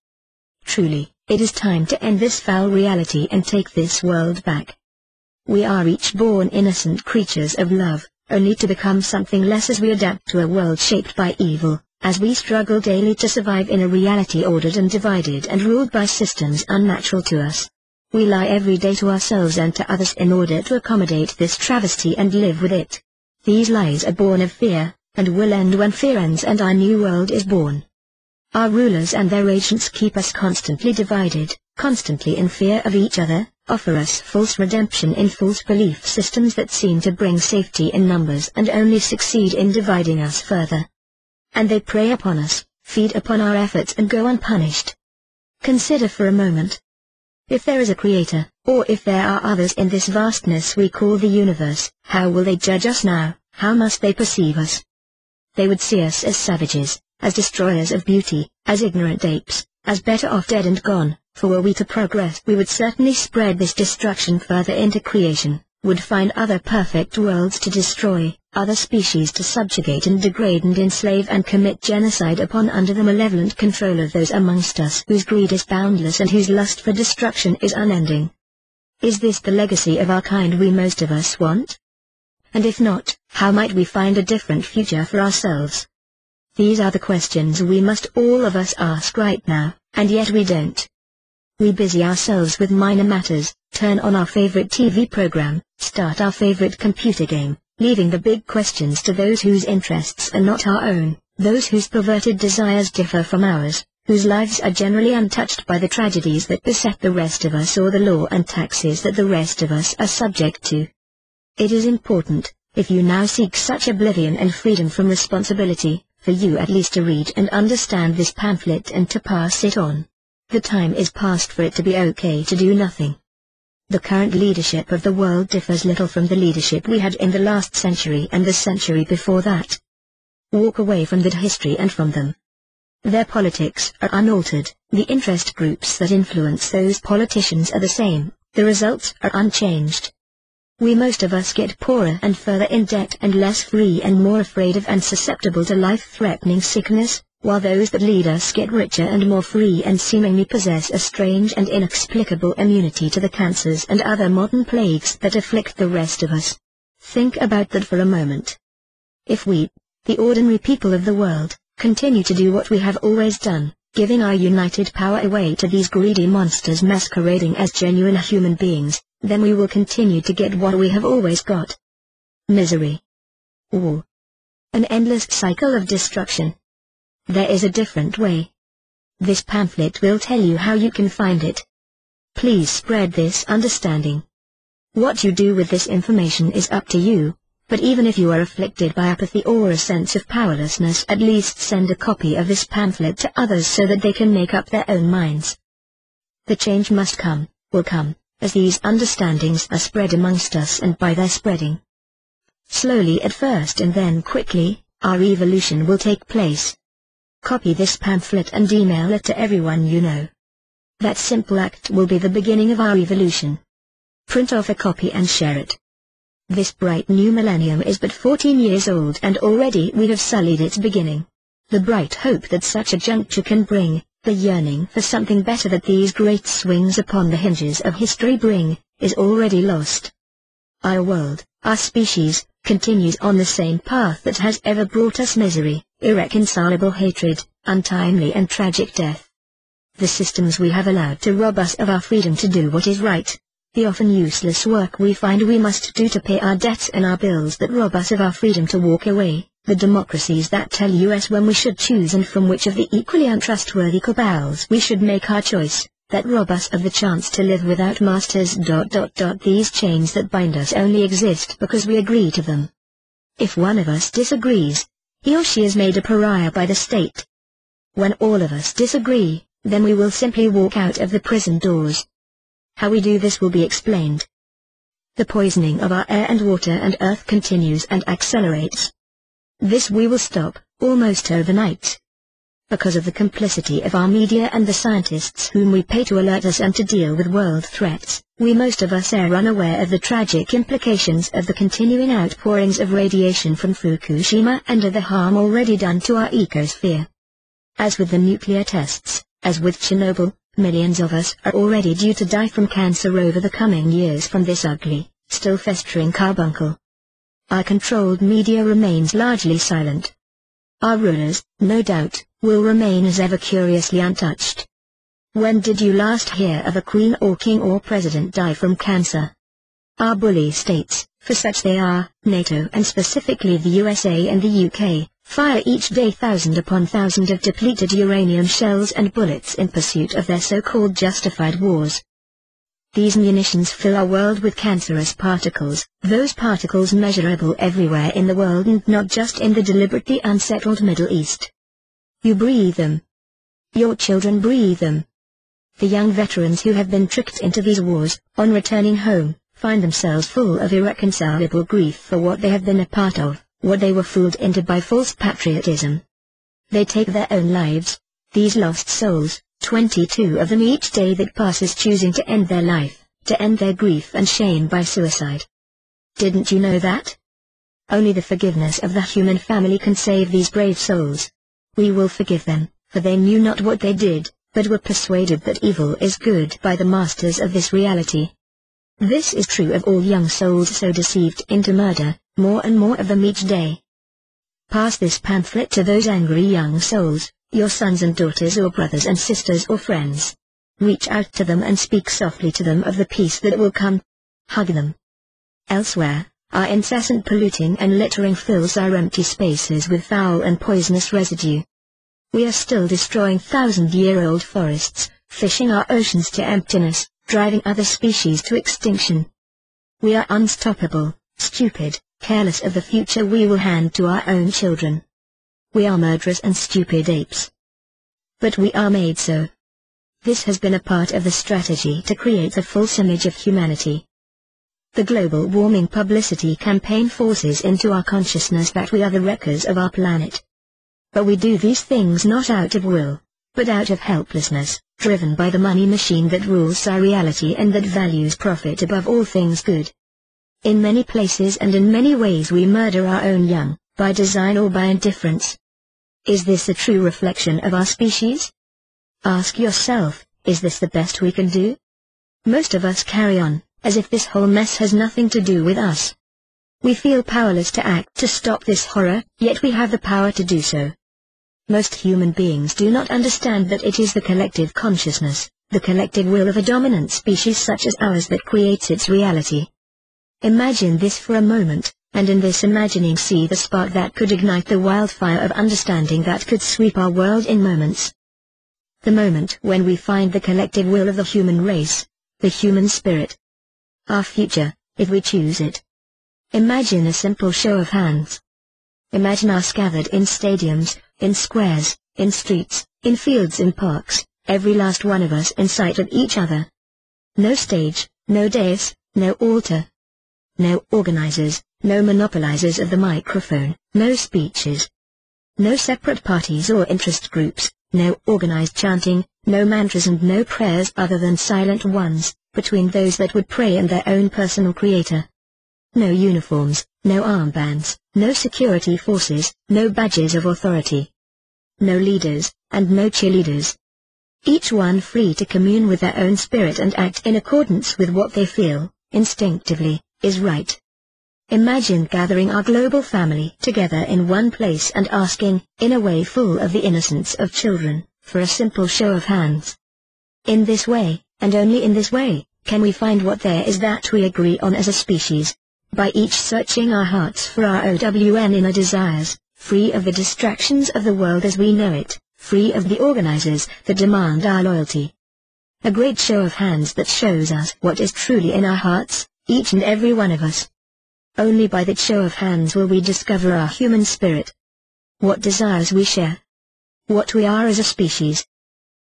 Truly, it is time to end this foul reality and take this world back. We are each born innocent creatures of love, only to become something less as we adapt to a world shaped by evil, as we struggle daily to survive in a reality ordered and divided and ruled by systems unnatural to us. We lie every day to ourselves and to others in order to accommodate this travesty and live with it. These lies are born of fear, and will end when fear ends and our new world is born. Our rulers and their agents keep us constantly divided, constantly in fear of each other, offer us false redemption in false belief systems that seem to bring safety in numbers and only succeed in dividing us further. And they prey upon us, feed upon our efforts and go unpunished. Consider for a moment. If there is a creator, or if there are others in this vastness we call the universe, how will they judge us now? How must they perceive us? They would see us as savages, as destroyers of beauty, as ignorant apes, as better off dead and gone, for were we to progress we would certainly spread this destruction further into creation, would find other perfect worlds to destroy, other species to subjugate and degrade and enslave and commit genocide upon under the malevolent control of those amongst us whose greed is boundless and whose lust for destruction is unending. Is this the legacy of our kind we most of us want? And if not, how might we find a different future for ourselves? These are the questions we must all of us ask right now, and yet we don't. We busy ourselves with minor matters, turn on our favorite TV program, start our favorite computer game, leaving the big questions to those whose interests are not our own, those whose perverted desires differ from ours, whose lives are generally untouched by the tragedies that beset the rest of us or the law and taxes that the rest of us are subject to. It is important, if you now seek such oblivion and freedom from responsibility, for you at least to read and understand this pamphlet and to pass it on. The time is past for it to be okay to do nothing. The current leadership of the world differs little from the leadership we had in the last century and the century before that. Walk away from that history and from them. Their politics are unaltered, the interest groups that influence those politicians are the same, the results are unchanged. We most of us get poorer and further in debt and less free and more afraid of and susceptible to life-threatening sickness, while those that lead us get richer and more free and seemingly possess a strange and inexplicable immunity to the cancers and other modern plagues that afflict the rest of us. Think about that for a moment. If we, the ordinary people of the world, continue to do what we have always done, giving our united power away to these greedy monsters masquerading as genuine human beings, then we will continue to get what we have always got. Misery. War. An endless cycle of destruction. There is a different way. This pamphlet will tell you how you can find it. Please spread this understanding. What you do with this information is up to you, but even if you are afflicted by apathy or a sense of powerlessness, at least send a copy of this pamphlet to others so that they can make up their own minds. The change must come, will come, as these understandings are spread amongst us, and by their spreading, slowly at first and then quickly, our evolution will take place. Copy this pamphlet and email it to everyone you know. That simple act will be the beginning of our evolution. Print off a copy and share it. This bright new millennium is but 14 years old and already we have sullied its beginning. The bright hope that such a juncture can bring, the yearning for something better that these great swings upon the hinges of history bring, is already lost. Our world, our species, continues on the same path that has ever brought us misery, irreconcilable hatred, untimely and tragic death. The systems we have allowed to rob us of our freedom to do what is right, the often useless work we find we must do to pay our debts and our bills that rob us of our freedom to walk away, the democracies that tell us when we should choose and from which of the equally untrustworthy cabals we should make our choice, that rob us of the chance to live without masters. These chains that bind us only exist because we agree to them. If one of us disagrees, he or she is made a pariah by the state. When all of us disagree, then we will simply walk out of the prison doors. How we do this will be explained. The poisoning of our air and water and earth continues and accelerates. This we will stop, almost overnight. Because of the complicity of our media and the scientists whom we pay to alert us and to deal with world threats, we most of us are unaware of the tragic implications of the continuing outpourings of radiation from Fukushima and of the harm already done to our ecosphere. As with the nuclear tests, as with Chernobyl, millions of us are already due to die from cancer over the coming years from this ugly, still festering carbuncle. Our controlled media remains largely silent. Our rulers, no doubt, will remain as ever curiously untouched. When did you last hear of a queen or king or president die from cancer? Our bully states, for such they are, NATO and specifically the USA and the UK, fire each day thousand upon thousand of depleted uranium shells and bullets in pursuit of their so-called justified wars. These munitions fill our world with cancerous particles, those particles measurable everywhere in the world and not just in the deliberately unsettled Middle East. You breathe them. Your children breathe them. The young veterans who have been tricked into these wars, on returning home, find themselves full of irreconcilable grief for what they have been a part of, what they were fooled into by false patriotism. They take their own lives, these lost souls, 22 of them each day that passes, choosing to end their life, to end their grief and shame by suicide. Didn't you know that? Only the forgiveness of the human family can save these brave souls. We will forgive them, for they knew not what they did, but were persuaded that evil is good by the masters of this reality. This is true of all young souls so deceived into murder, more and more of them each day. Pass this pamphlet to those angry young souls, your sons and daughters or brothers and sisters or friends. Reach out to them and speak softly to them of the peace that will come. Hug them. Elsewhere, our incessant polluting and littering fills our empty spaces with foul and poisonous residue. We are still destroying thousand-year-old forests, fishing our oceans to emptiness, driving other species to extinction. We are unstoppable, stupid, careless of the future we will hand to our own children. We are murderous and stupid apes. But we are made so. This has been a part of the strategy to create a false image of humanity. The global warming publicity campaign forces into our consciousness that we are the wreckers of our planet. But we do these things not out of will, but out of helplessness, driven by the money machine that rules our reality and that values profit above all things good. In many places and in many ways we murder our own young, by design or by indifference. Is this a true reflection of our species? Ask yourself, is this the best we can do? Most of us carry on, as if this whole mess has nothing to do with us. We feel powerless to act to stop this horror, yet we have the power to do so. Most human beings do not understand that it is the collective consciousness, the collective will of a dominant species such as ours that creates its reality. Imagine this for a moment, and in this imagining see the spark that could ignite the wildfire of understanding that could sweep our world in moments. The moment when we find the collective will of the human race, the human spirit. Our future, if we choose it. Imagine a simple show of hands. Imagine us gathered in stadiums, in squares, in streets, in fields, in parks, every last one of us in sight of each other. No stage, no dais, no altar. No organizers, no monopolizers of the microphone, no speeches. No separate parties or interest groups, no organized chanting, no mantras and no prayers other than silent ones, between those that would pray and their own personal creator. No uniforms, no armbands, no security forces, no badges of authority. No leaders, and no cheerleaders. Each one free to commune with their own spirit and act in accordance with what they feel, instinctively, is right. Imagine gathering our global family together in one place and asking, in a way full of the innocence of children, for a simple show of hands. In this way, and only in this way, Can we find what there is that we agree on as a species? By each searching our hearts for our own inner desires, free of the distractions of the world as we know it, free of the organizers that demand our loyalty. A great show of hands that shows us what is truly in our hearts, each and every one of us. Only by that show of hands will we discover our human spirit. What desires we share. What we are as a species.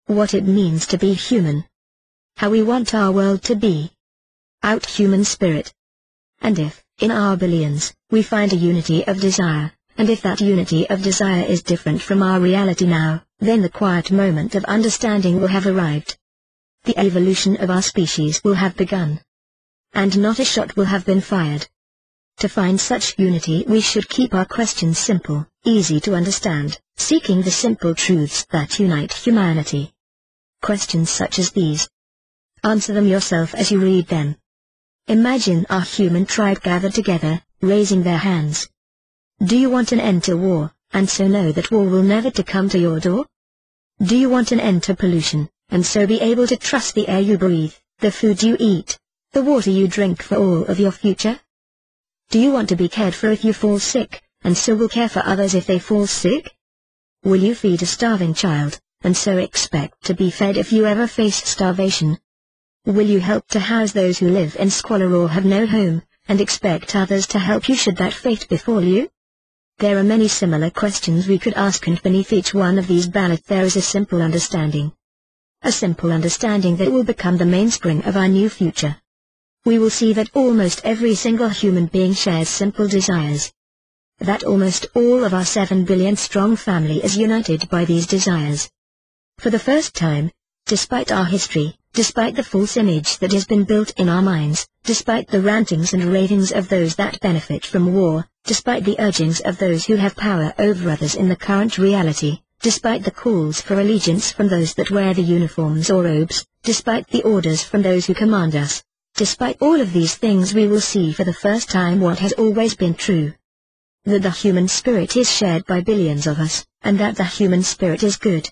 What it means to be human. How we want our world to be. Out human spirit. And if, in our billions, we find a unity of desire, and if that unity of desire is different from our reality now, then the quiet moment of understanding will have arrived. The evolution of our species will have begun. And not a shot will have been fired. To find such unity we should keep our questions simple, easy to understand, seeking the simple truths that unite humanity. Questions such as these. Answer them yourself as you read them. Imagine our human tribe gathered together, raising their hands. Do you want an end to war, and so know that war will never to come to your door? Do you want an end to pollution, and so be able to trust the air you breathe, the food you eat, the water you drink for all of your future? Do you want to be cared for if you fall sick, and so will care for others if they fall sick? Will you feed a starving child, and so expect to be fed if you ever face starvation? Will you help to house those who live in squalor or have no home, and expect others to help you should that fate befall you? There are many similar questions we could ask, and beneath each one of these ballots there is a simple understanding. A simple understanding that will become the mainspring of our new future. We will see that almost every single human being shares simple desires. That almost all of our 7 billion strong family is united by these desires. For the first time, despite our history, despite the false image that has been built in our minds, despite the rantings and ravings of those that benefit from war, despite the urgings of those who have power over others in the current reality, despite the calls for allegiance from those that wear the uniforms or robes, despite the orders from those who command us, despite all of these things we will see for the first time what has always been true. That the human spirit is shared by billions of us, and that the human spirit is good.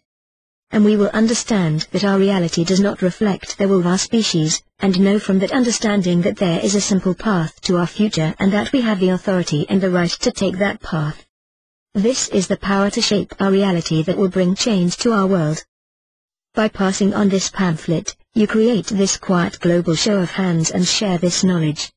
And we will understand that our reality does not reflect the will of our species, and know from that understanding that there is a simple path to our future and that we have the authority and the right to take that path. This is the power to shape our reality that will bring change to our world. By passing on this pamphlet, you create this quiet global show of hands and share this knowledge.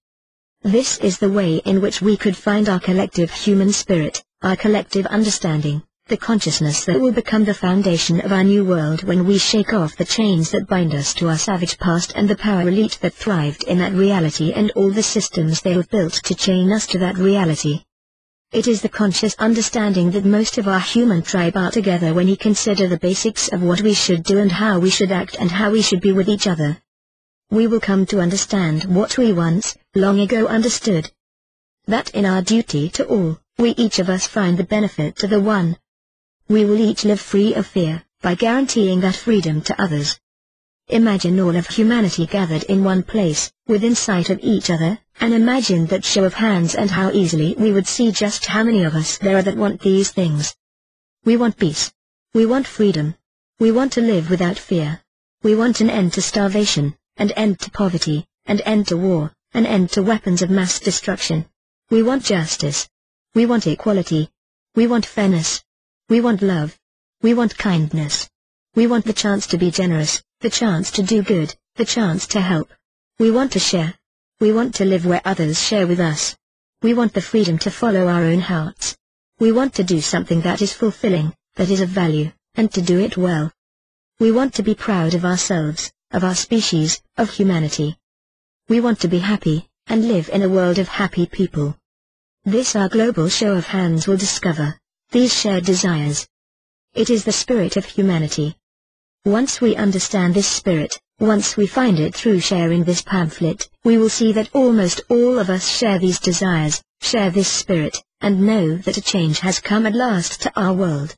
This is the way in which we could find our collective human spirit, our collective understanding. The consciousness that will become the foundation of our new world when we shake off the chains that bind us to our savage past and the power elite that thrived in that reality and all the systems they have built to chain us to that reality. It is the conscious understanding that most of our human tribe are together when you consider the basics of what we should do and how we should act and how we should be with each other. We will come to understand what we once, long ago understood. That in our duty to all, we each of us find the benefit to the one. We will each live free of fear, by guaranteeing that freedom to others. Imagine all of humanity gathered in one place, within sight of each other, and imagine that show of hands and how easily we would see just how many of us there are that want these things. We want peace. We want freedom. We want to live without fear. We want an end to starvation, an end to poverty, an end to war, an end to weapons of mass destruction. We want justice. We want equality. We want fairness. We want love. We want kindness. We want the chance to be generous, the chance to do good, the chance to help. We want to share. We want to live where others share with us. We want the freedom to follow our own hearts. We want to do something that is fulfilling, that is of value, and to do it well. We want to be proud of ourselves, of our species, of humanity. We want to be happy, and live in a world of happy people. This our global show of hands will discover. These shared desires. It is the spirit of humanity. Once we understand this spirit, once we find it through sharing this pamphlet, we will see that almost all of us share these desires, share this spirit, and know that a change has come at last to our world.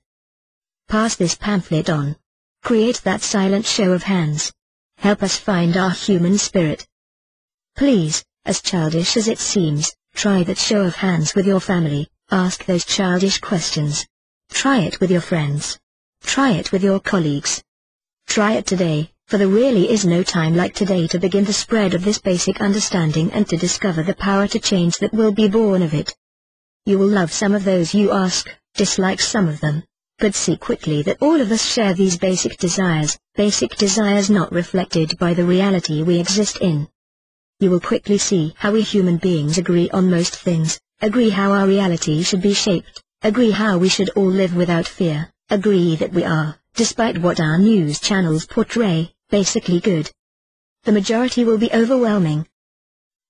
Pass this pamphlet on. Create that silent show of hands. Help us find our human spirit. Please, as childish as it seems, try that show of hands with your family. Ask those childish questions. Try it with your friends. Try it with your colleagues. Try it today, For there really is no time like today to begin the spread of this basic understanding and to discover the power to change that will be born of it. You will love some of those you ask, dislike some of them, but see quickly that all of us share these basic desires not reflected by the reality we exist in. You will quickly see how we human beings agree on most things, agree how our reality should be shaped, agree how we should all live without fear, agree that we are, despite what our news channels portray, basically good. The majority will be overwhelming.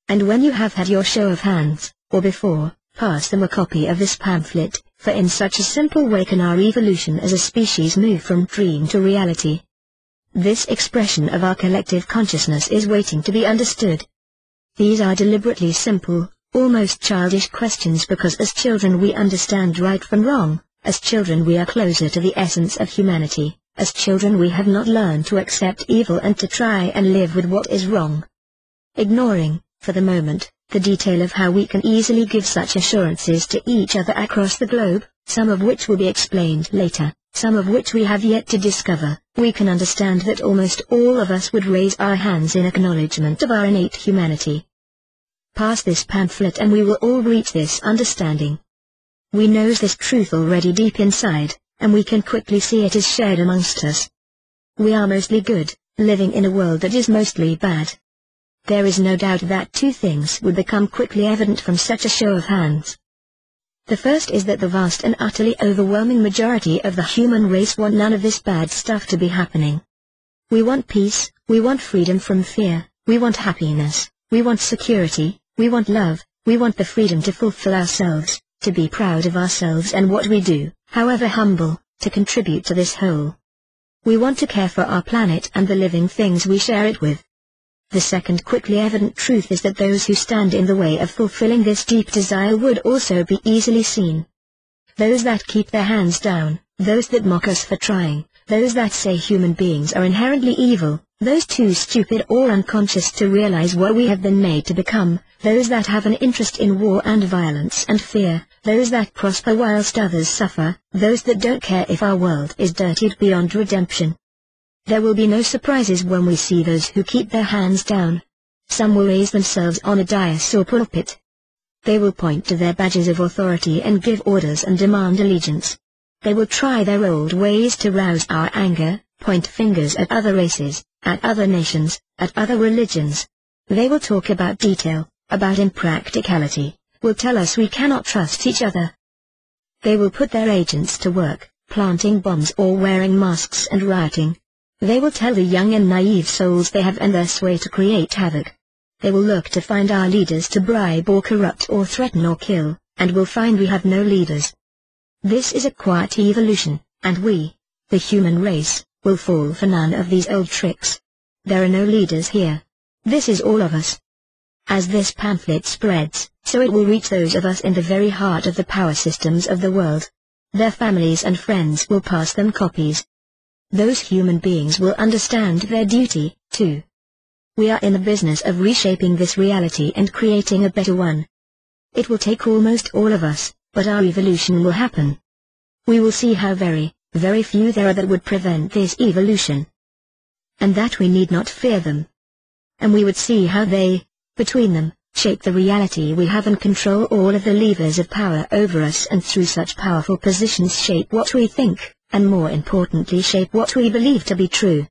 And when you have had your show of hands, or before, pass them a copy of this pamphlet, for in such a simple way can our evolution as a species move from dream to reality. This expression of our collective consciousness is waiting to be understood. These are deliberately simple, almost childish questions because as children we understand right from wrong, as children we are closer to the essence of humanity, as children we have not learned to accept evil and to try and live with what is wrong. Ignoring, for the moment, the detail of how we can easily give such assurances to each other across the globe, some of which will be explained later, some of which we have yet to discover, we can understand that almost all of us would raise our hands in acknowledgement of our innate humanity. Pass this pamphlet and we will all reach this understanding. We know this truth already deep inside, and we can quickly see it is shared amongst us. We are mostly good, living in a world that is mostly bad. There is no doubt that two things would become quickly evident from such a show of hands. The first is that the vast and utterly overwhelming majority of the human race want none of this bad stuff to be happening. We want peace, we want freedom from fear, we want happiness, we want security, we want love, we want the freedom to fulfill ourselves, to be proud of ourselves and what we do, however humble, to contribute to this whole. We want to care for our planet and the living things we share it with. The second quickly evident truth is that those who stand in the way of fulfilling this deep desire would also be easily seen. Those that keep their hands down, those that mock us for trying, those that say human beings are inherently evil, those too stupid or unconscious to realize what we have been made to become, those that have an interest in war and violence and fear, those that prosper whilst others suffer, those that don't care if our world is dirtied beyond redemption. There will be no surprises when we see those who keep their hands down. Some will raise themselves on a dais or pulpit. They will point to their badges of authority and give orders and demand allegiance. They will try their old ways to rouse our anger, point fingers at other races, at other nations, at other religions. They will talk about detail, about impracticality, will tell us we cannot trust each other. They will put their agents to work, planting bombs or wearing masks and rioting. They will tell the young and naive souls they have and their sway to create havoc. They will look to find our leaders to bribe or corrupt or threaten or kill, and will find we have no leaders. This is a quiet evolution, and we, the human race, will fall for none of these old tricks. There are no leaders here. This is all of us. As this pamphlet spreads, so it will reach those of us in the very heart of the power systems of the world. Their families and friends will pass them copies. Those human beings will understand their duty, too. We are in the business of reshaping this reality and creating a better one. It will take almost all of us, but our evolution will happen. We will see how very, very few there are that would prevent this evolution. And that we need not fear them. And we would see how they, between them, shape the reality we have and control all of the levers of power over us and through such powerful positions shape what we think, and more importantly shape what we believe to be true.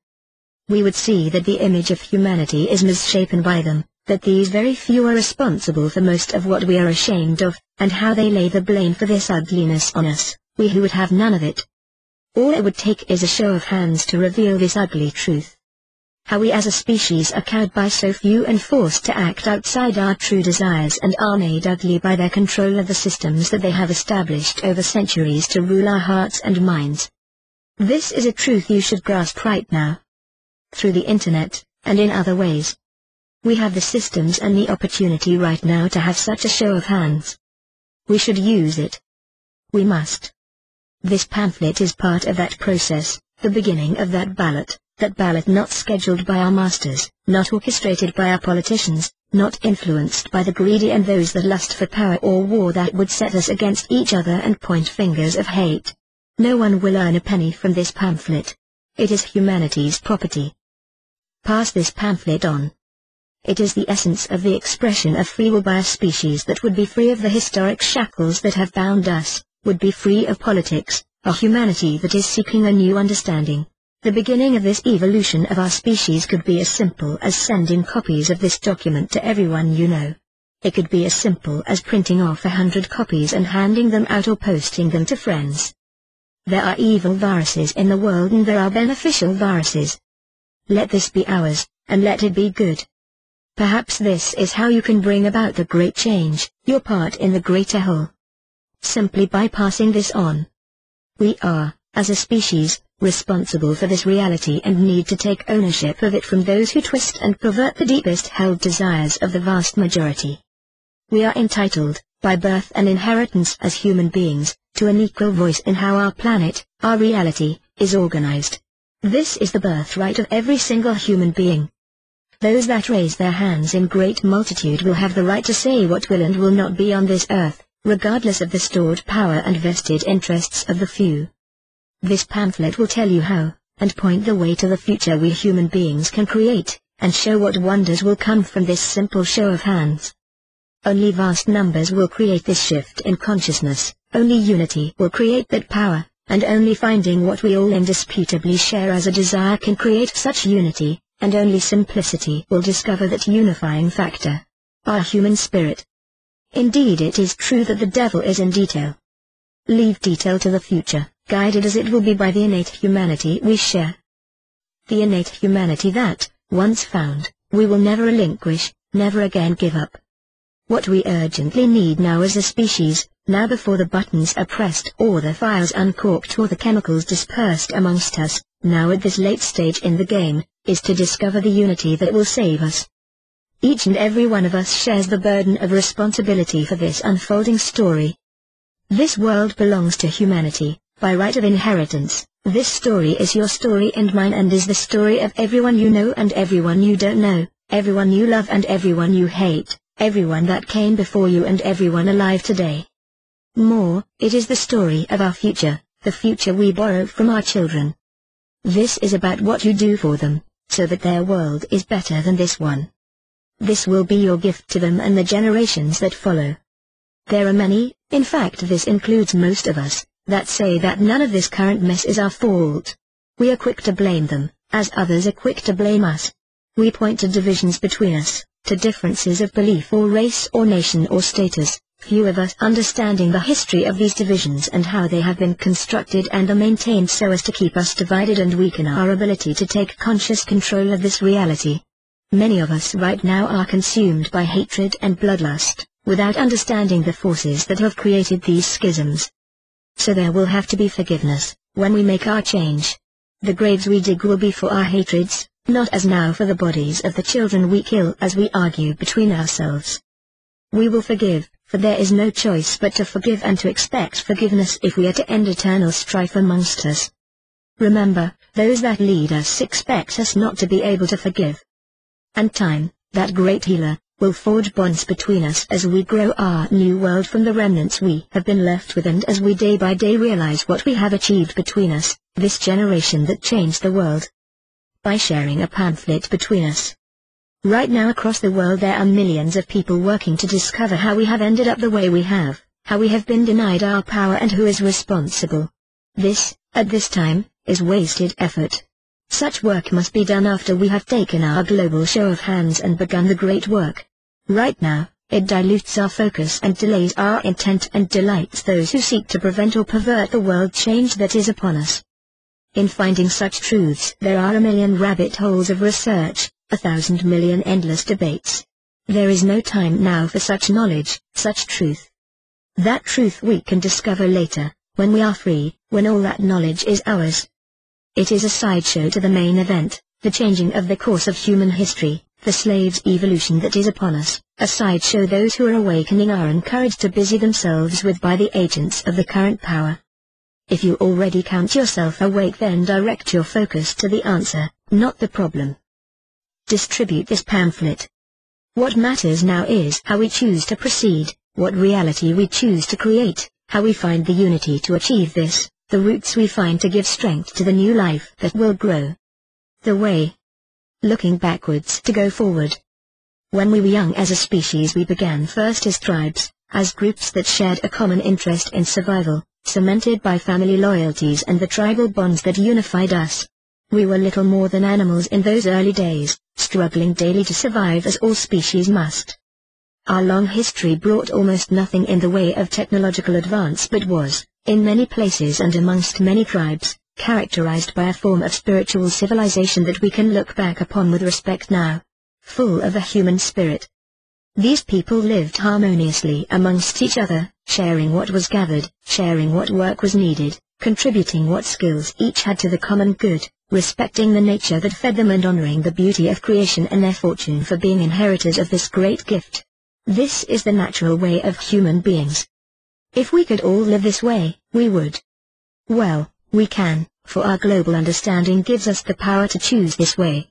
We would see that the image of humanity is misshapen by them, that these very few are responsible for most of what we are ashamed of, and how they lay the blame for this ugliness on us, we who would have none of it. All it would take is a show of hands to reveal this ugly truth. How we as a species are cowed by so few and forced to act outside our true desires and are made ugly by their control of the systems that they have established over centuries to rule our hearts and minds. This is a truth you should grasp right now. Through the internet, and in other ways. We have the systems and the opportunity right now to have such a show of hands. We should use it. We must. This pamphlet is part of that process, the beginning of that ballot not scheduled by our masters, not orchestrated by our politicians, not influenced by the greedy and those that lust for power or war that would set us against each other and point fingers of hate. No one will earn a penny from this pamphlet. It is humanity's property. Pass this pamphlet on. It is the essence of the expression of free will by a species that would be free of the historic shackles that have bound us, would be free of politics, a humanity that is seeking a new understanding. The beginning of this evolution of our species could be as simple as sending copies of this document to everyone you know. It could be as simple as printing off 100 copies and handing them out or posting them to friends. There are evil viruses in the world and there are beneficial viruses. Let this be ours, and let it be good. Perhaps this is how you can bring about the great change, your part in the greater whole. Simply by passing this on. We are, as a species, responsible for this reality and need to take ownership of it from those who twist and pervert the deepest held desires of the vast majority. We are entitled, by birth and inheritance as human beings, to an equal voice in how our planet, our reality, is organized. This is the birthright of every single human being. Those that raise their hands in great multitude will have the right to say what will and will not be on this earth, regardless of the stored power and vested interests of the few. This pamphlet will tell you how, and point the way to the future we human beings can create, and show what wonders will come from this simple show of hands. Only vast numbers will create this shift in consciousness, only unity will create that power, and only finding what we all indisputably share as a desire can create such unity. And only simplicity will discover that unifying factor. Our human spirit. Indeed it is true that the devil is in detail. Leave detail to the future, guided as it will be by the innate humanity we share. The innate humanity that, once found, we will never relinquish, never again give up. What we urgently need now as a species, now before the buttons are pressed or the files uncorked or the chemicals dispersed amongst us, now at this late stage in the game, is to discover the unity that will save us. Each and every one of us shares the burden of responsibility for this unfolding story. This world belongs to humanity, by right of inheritance. This story is your story and mine and is the story of everyone you know and everyone you don't know, everyone you love and everyone you hate, everyone that came before you and everyone alive today. More, it is the story of our future, the future we borrow from our children. This is about what you do for them, so that their world is better than this one. This will be your gift to them and the generations that follow. There are many, in fact this includes most of us, that say that none of this current mess is our fault. We are quick to blame them, as others are quick to blame us. We point to divisions between us, to differences of belief or race or nation or status, few of us understanding the history of these divisions and how they have been constructed and are maintained so as to keep us divided and weaken our ability to take conscious control of this reality. Many of us right now are consumed by hatred and bloodlust, without understanding the forces that have created these schisms. So there will have to be forgiveness, when we make our change. The graves we dig will be for our hatreds, not as now for the bodies of the children we kill as we argue between ourselves. We will forgive, for there is no choice but to forgive and to expect forgiveness if we are to end eternal strife amongst us. Remember, those that lead us expect us not to be able to forgive. And time, that great healer, will forge bonds between us as we grow our new world from the remnants we have been left with and as we day by day realize what we have achieved between us, this generation that changed the world. By sharing a pamphlet between us. Right now across the world there are millions of people working to discover how we have ended up the way we have, how we have been denied our power and who is responsible. This, at this time, is wasted effort. Such work must be done after we have taken our global show of hands and begun the great work. Right now, it dilutes our focus and delays our intent and delights those who seek to prevent or pervert the world change that is upon us. In finding such truths there are a million rabbit holes of research, 1,000 million endless debates. There is no time now for such knowledge, such truth. That truth we can discover later, when we are free, when all that knowledge is ours. It is a sideshow to the main event, the changing of the course of human history, the slave's evolution that is upon us, a sideshow those who are awakening are encouraged to busy themselves with by the agents of the current power. If you already count yourself awake then direct your focus to the answer, not the problem. Distribute this pamphlet. What matters now is how we choose to proceed, what reality we choose to create, how we find the unity to achieve this, the roots we find to give strength to the new life that will grow. The way. looking backwards to go forward. When we were young as a species, we began first as tribes, as groups that shared a common interest in survival, cemented by family loyalties and the tribal bonds that unified us. We were little more than animals in those early days, struggling daily to survive as all species must. Our long history brought almost nothing in the way of technological advance, but was, in many places and amongst many tribes, characterized by a form of spiritual civilization that we can look back upon with respect now, full of a human spirit. These people lived harmoniously amongst each other, sharing what was gathered, sharing what work was needed, contributing what skills each had to the common good, respecting the nature that fed them and honoring the beauty of creation and their fortune for being inheritors of this great gift. This is the natural way of human beings. If we could all live this way, we would. Well, we can, for our global understanding gives us the power to choose this way.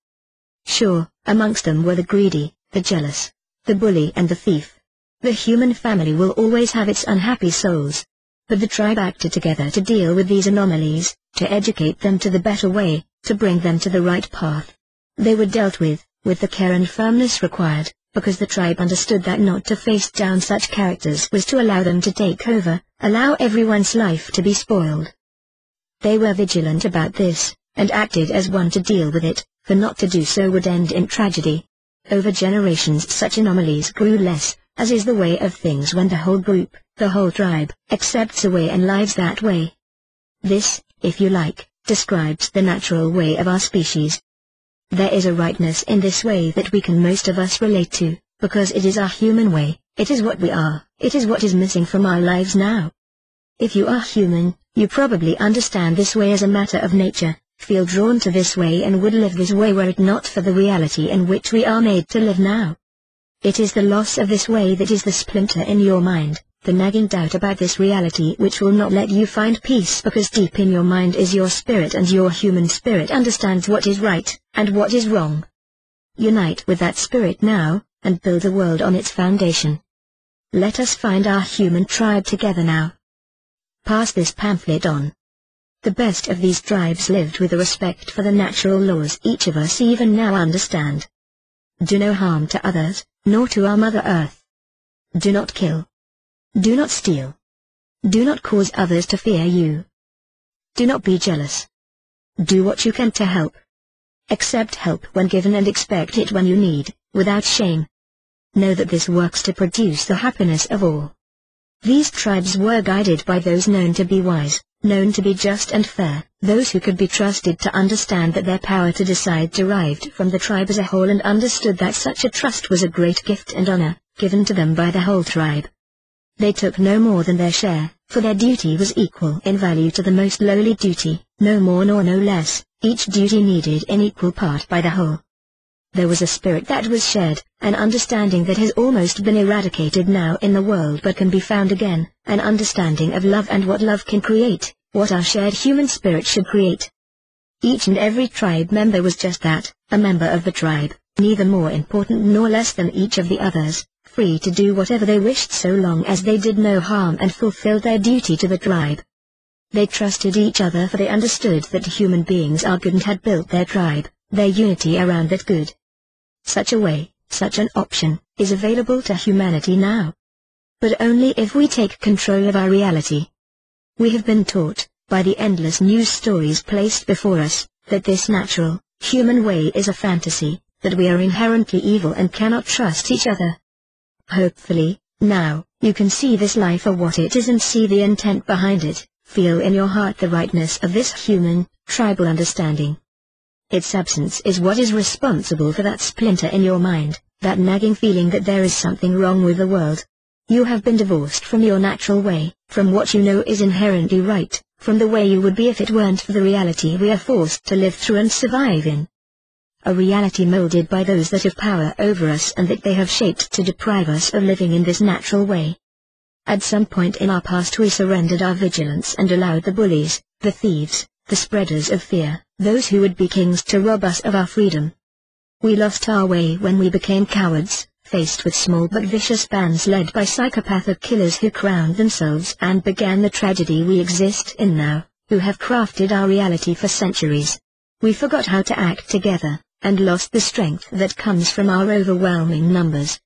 Sure, amongst them were the greedy, the jealous, the bully and the thief. The human family will always have its unhappy souls. But the tribe acted together to deal with these anomalies, to educate them to the better way, to bring them to the right path. They were dealt with the care and firmness required, because the tribe understood that not to face down such characters was to allow them to take over, allow everyone's life to be spoiled. They were vigilant about this, and acted as one to deal with it, for not to do so would end in tragedy. Over generations such anomalies grew less, as is the way of things when the whole group, the whole tribe, accepts a way and lives that way. This, if you like, describes the natural way of our species. There is a rightness in this way that we can most of us relate to, because it is our human way, it is what we are, it is what is missing from our lives now. If you are human, you probably understand this way as a matter of nature, feel drawn to this way and would live this way were it not for the reality in which we are made to live now. It is the loss of this way that is the splinter in your mind, the nagging doubt about this reality which will not let you find peace, because deep in your mind is your spirit, and your human spirit understands what is right, and what is wrong. Unite with that spirit now, and build a world on its foundation. Let us find our human tribe together now. Pass this pamphlet on. The best of these tribes lived with a respect for the natural laws each of us even now understand. Do no harm to others, nor to our Mother Earth. Do not kill. Do not steal. Do not cause others to fear you. Do not be jealous. Do what you can to help. Accept help when given and expect it when you need, without shame. Know that this works to produce the happiness of all. These tribes were guided by those known to be wise, known to be just and fair, those who could be trusted to understand that their power to decide derived from the tribe as a whole, and understood that such a trust was a great gift and honor, given to them by the whole tribe. They took no more than their share, for their duty was equal in value to the most lowly duty, no more nor no less, each duty needed in equal part by the whole. There was a spirit that was shared, an understanding that has almost been eradicated now in the world but can be found again, an understanding of love and what love can create, what our shared human spirit should create. Each and every tribe member was just that, a member of the tribe, neither more important nor less than each of the others, free to do whatever they wished so long as they did no harm and fulfilled their duty to the tribe. They trusted each other, for they understood that human beings are good and had built their tribe, their unity around that good. Such a way, such an option, is available to humanity now. But only if we take control of our reality. We have been taught, by the endless news stories placed before us, that this natural, human way is a fantasy, that we are inherently evil and cannot trust each other. Hopefully, now, you can see this life for what it is and see the intent behind it, feel in your heart the rightness of this human, tribal understanding. Its absence is what is responsible for that splinter in your mind, that nagging feeling that there is something wrong with the world. You have been divorced from your natural way, from what you know is inherently right, from the way you would be if it weren't for the reality we are forced to live through and survive in. A reality molded by those that have power over us and that they have shaped to deprive us of living in this natural way. At some point in our past we surrendered our vigilance and allowed the bullies, the thieves, the spreaders of fear, those who would be kings, to rob us of our freedom. We lost our way when we became cowards, faced with small but vicious bands led by psychopathic killers who crowned themselves and began the tragedy we exist in now, who have crafted our reality for centuries. We forgot how to act together, and lost the strength that comes from our overwhelming numbers.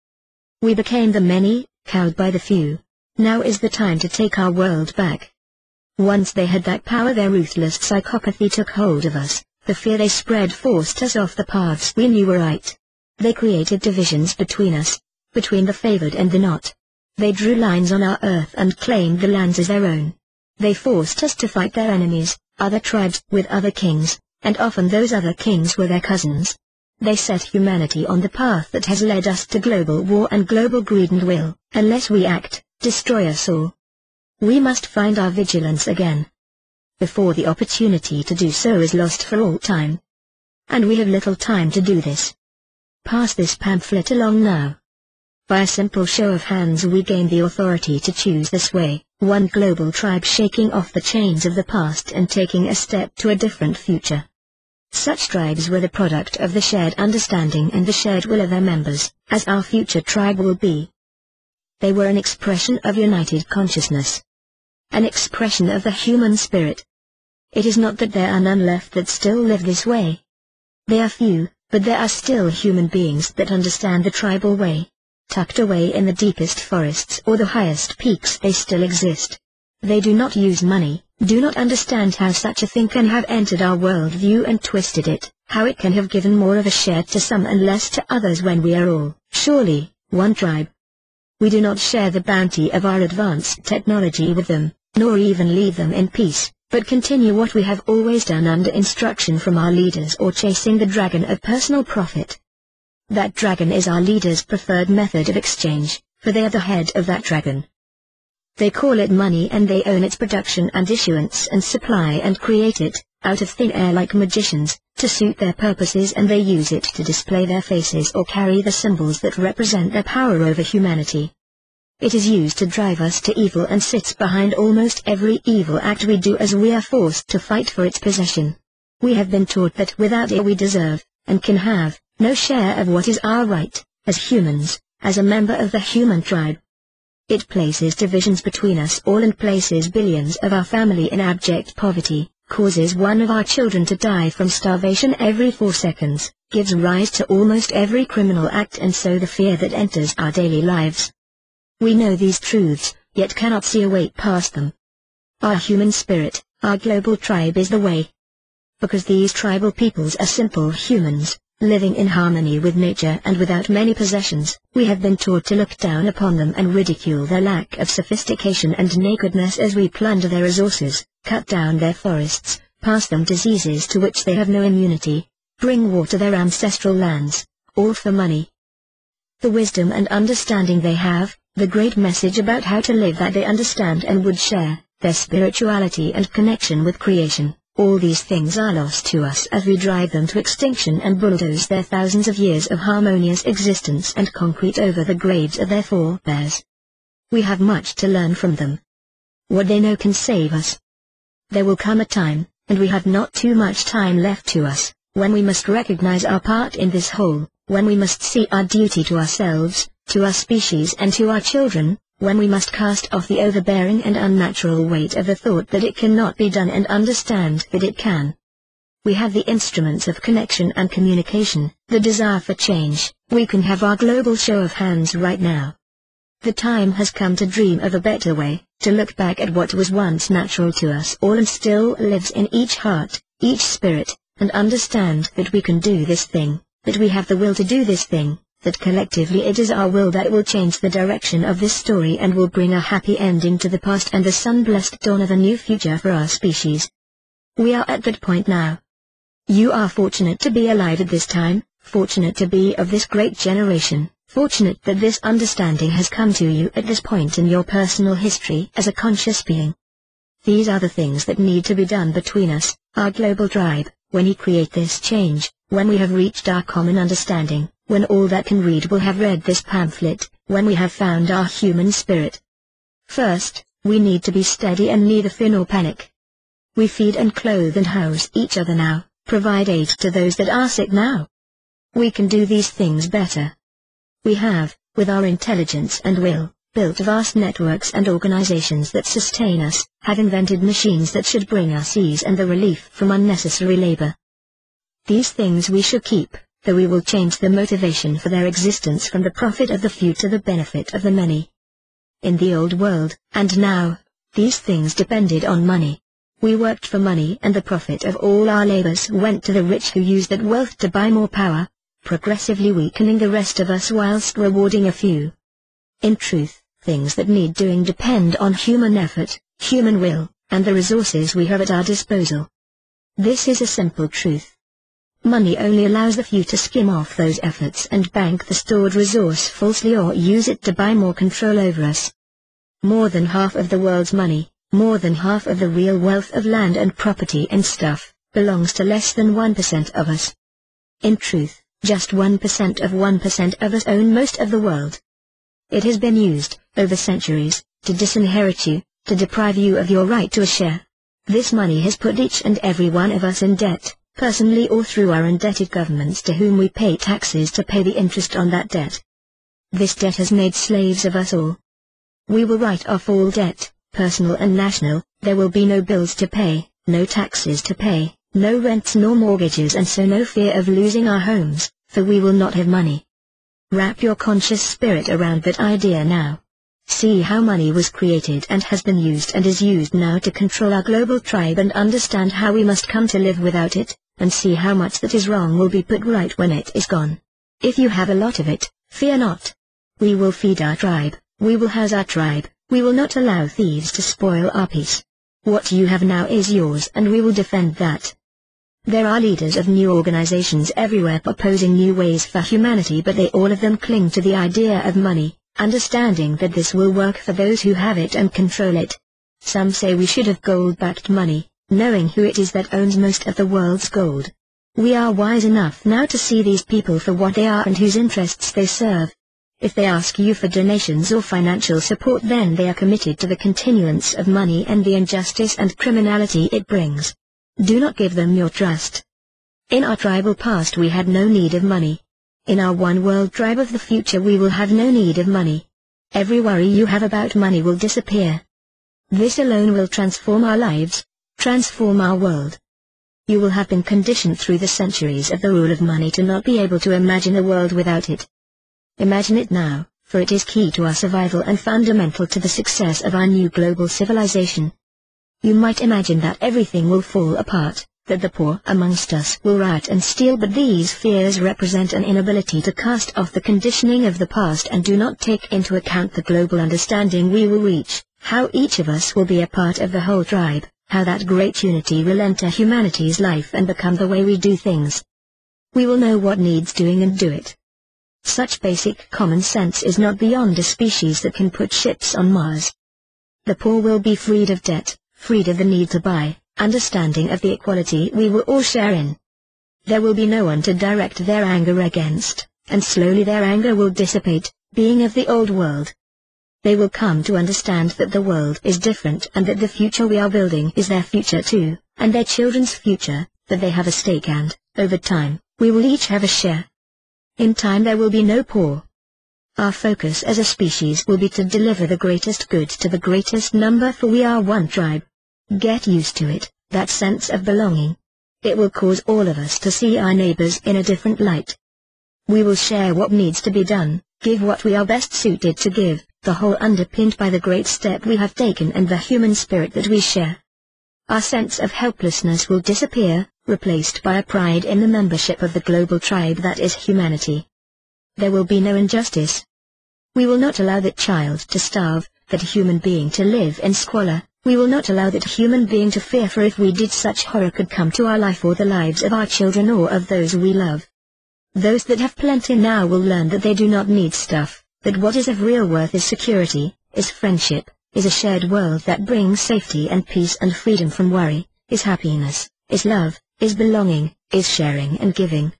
We became the many, cowed by the few. Now is the time to take our world back. Once they had that power, their ruthless psychopathy took hold of us. The fear they spread forced us off the paths we knew were right. They created divisions between us, between the favored and the not. They drew lines on our earth and claimed the lands as their own. They forced us to fight their enemies, other tribes with other kings, and often those other kings were their cousins. They set humanity on the path that has led us to global war and global greed and will, unless we act, destroy us all. We must find our vigilance again, before the opportunity to do so is lost for all time. And we have little time to do this. Pass this pamphlet along now. By a simple show of hands we gain the authority to choose this way, one global tribe shaking off the chains of the past and taking a step to a different future. Such tribes were the product of the shared understanding and the shared will of their members, as our future tribe will be. They were an expression of united consciousness. An expression of the human spirit. It is not that there are none left that still live this way. They are few, but there are still human beings that understand the tribal way. Tucked away in the deepest forests or the highest peaks they still exist. They do not use money, do not understand how such a thing can have entered our worldview and twisted it, how it can have given more of a share to some and less to others when we are all, surely, one tribe. We do not share the bounty of our advanced technology with them, nor even leave them in peace, but continue what we have always done under instruction from our leaders or chasing the dragon of personal profit. That dragon is our leaders' preferred method of exchange, for they are the head of that dragon. They call it money and they own its production and issuance and supply and create it, out of thin air like magicians, to suit their purposes, and they use it to display their faces or carry the symbols that represent their power over humanity. It is used to drive us to evil and sits behind almost every evil act we do as we are forced to fight for its possession. We have been taught that without it we deserve, and can have, no share of what is our right, as humans, as a member of the human tribe. It places divisions between us all and places billions of our family in abject poverty, causes one of our children to die from starvation every 4 seconds, gives rise to almost every criminal act, and so the fear that enters our daily lives. We know these truths, yet cannot see a way past them. Our human spirit, our global tribe is the way. Because these tribal peoples are simple humans, living in harmony with nature and without many possessions, we have been taught to look down upon them and ridicule their lack of sophistication and nakedness as we plunder their resources, cut down their forests, pass them diseases to which they have no immunity, bring war to their ancestral lands, all for money. The wisdom and understanding they have, the great message about how to live that they understand and would share, their spirituality and connection with creation. All these things are lost to us as we drive them to extinction and bulldoze their thousands of years of harmonious existence and concrete over the graves of their forebears. We have much to learn from them. What they know can save us. There will come a time, and we have not too much time left to us, when we must recognize our part in this whole, when we must see our duty to ourselves, to our species and to our children, when we must cast off the overbearing and unnatural weight of the thought that it cannot be done and understand that it can. We have the instruments of connection and communication, the desire for change. We can have our global show of hands right now. The time has come to dream of a better way, to look back at what was once natural to us all and still lives in each heart, each spirit, and understand that we can do this thing, that we have the will to do this thing, that collectively it is our will that will change the direction of this story and will bring a happy ending to the past and the sun-blessed dawn of a new future for our species. We are at that point now. You are fortunate to be alive at this time, fortunate to be of this great generation, fortunate that this understanding has come to you at this point in your personal history as a conscious being. These are the things that need to be done between us, our global tribe, when we create this change, when we have reached our common understanding, when all that can read will have read this pamphlet, when we have found our human spirit. First, we need to be steady and neither fear nor panic. We feed and clothe and house each other now, provide aid to those that are sick now. We can do these things better. We have, with our intelligence and will, built vast networks and organizations that sustain us, have invented machines that should bring us ease and the relief from unnecessary labor. These things we should keep, though we will change the motivation for their existence from the profit of the few to the benefit of the many. In the old world, and now, these things depended on money. We worked for money, and the profit of all our labors went to the rich, who used that wealth to buy more power, progressively weakening the rest of us whilst rewarding a few. In truth, things that need doing depend on human effort, human will, and the resources we have at our disposal. This is a simple truth. Money only allows the few to skim off those efforts and bank the stored resource falsely, or use it to buy more control over us. More than half of the world's money, more than half of the real wealth of land and property and stuff, belongs to less than 1% of us. In truth, just 1% of 1% of us own most of the world. It has been used, over centuries, to disinherit you, to deprive you of your right to a share. This money has put each and every one of us in debt, personally or through our indebted governments, to whom we pay taxes to pay the interest on that debt. This debt has made slaves of us all. We will write off all debt, personal and national. There will be no bills to pay, no taxes to pay, no rents nor mortgages, and so no fear of losing our homes, for we will not have money. Wrap your conscious spirit around that idea now. See how money was created and has been used and is used now to control our global tribe, and understand how we must come to live without it, and see how much that is wrong will be put right when it is gone. If you have a lot of it, fear not. We will feed our tribe, we will house our tribe, we will not allow thieves to spoil our peace. What you have now is yours, and we will defend that. There are leaders of new organizations everywhere proposing new ways for humanity, but they all of them cling to the idea of money, understanding that this will work for those who have it and control it. Some say we should have gold-backed money, knowing who it is that owns most of the world's gold. We are wise enough now to see these people for what they are and whose interests they serve. If they ask you for donations or financial support, then they are committed to the continuance of money and the injustice and criminality it brings. Do not give them your trust. In our tribal past we had no need of money. In our one world tribe of the future we will have no need of money. Every worry you have about money will disappear. This alone will transform our lives, transform our world. You will have been conditioned through the centuries of the rule of money to not be able to imagine a world without it. Imagine it now, for it is key to our survival and fundamental to the success of our new global civilization. You might imagine that everything will fall apart, that the poor amongst us will riot and steal, but these fears represent an inability to cast off the conditioning of the past and do not take into account the global understanding we will reach, how each of us will be a part of the whole tribe, how that great unity will enter humanity's life and become the way we do things. We will know what needs doing and do it. Such basic common sense is not beyond a species that can put ships on Mars. The poor will be freed of debt, freed of the need to buy, understanding of the equality we will all share in. There will be no one to direct their anger against, and slowly their anger will dissipate, being of the old world. They will come to understand that the world is different and that the future we are building is their future too, and their children's future, that they have a stake, and, over time, we will each have a share. In time there will be no poor. Our focus as a species will be to deliver the greatest good to the greatest number, for we are one tribe. Get used to it, that sense of belonging. It will cause all of us to see our neighbors in a different light. We will share what needs to be done, give what we are best suited to give, the whole underpinned by the great step we have taken and the human spirit that we share. Our sense of helplessness will disappear, replaced by a pride in the membership of the global tribe that is humanity. There will be no injustice. We will not allow that child to starve, that human being to live in squalor. We will not allow that human being to fear, for if we did, such horror could come to our life or the lives of our children or of those we love. Those that have plenty now will learn that they do not need stuff, that what is of real worth is security, is friendship, is a shared world that brings safety and peace and freedom from worry, is happiness, is love, is belonging, is sharing and giving.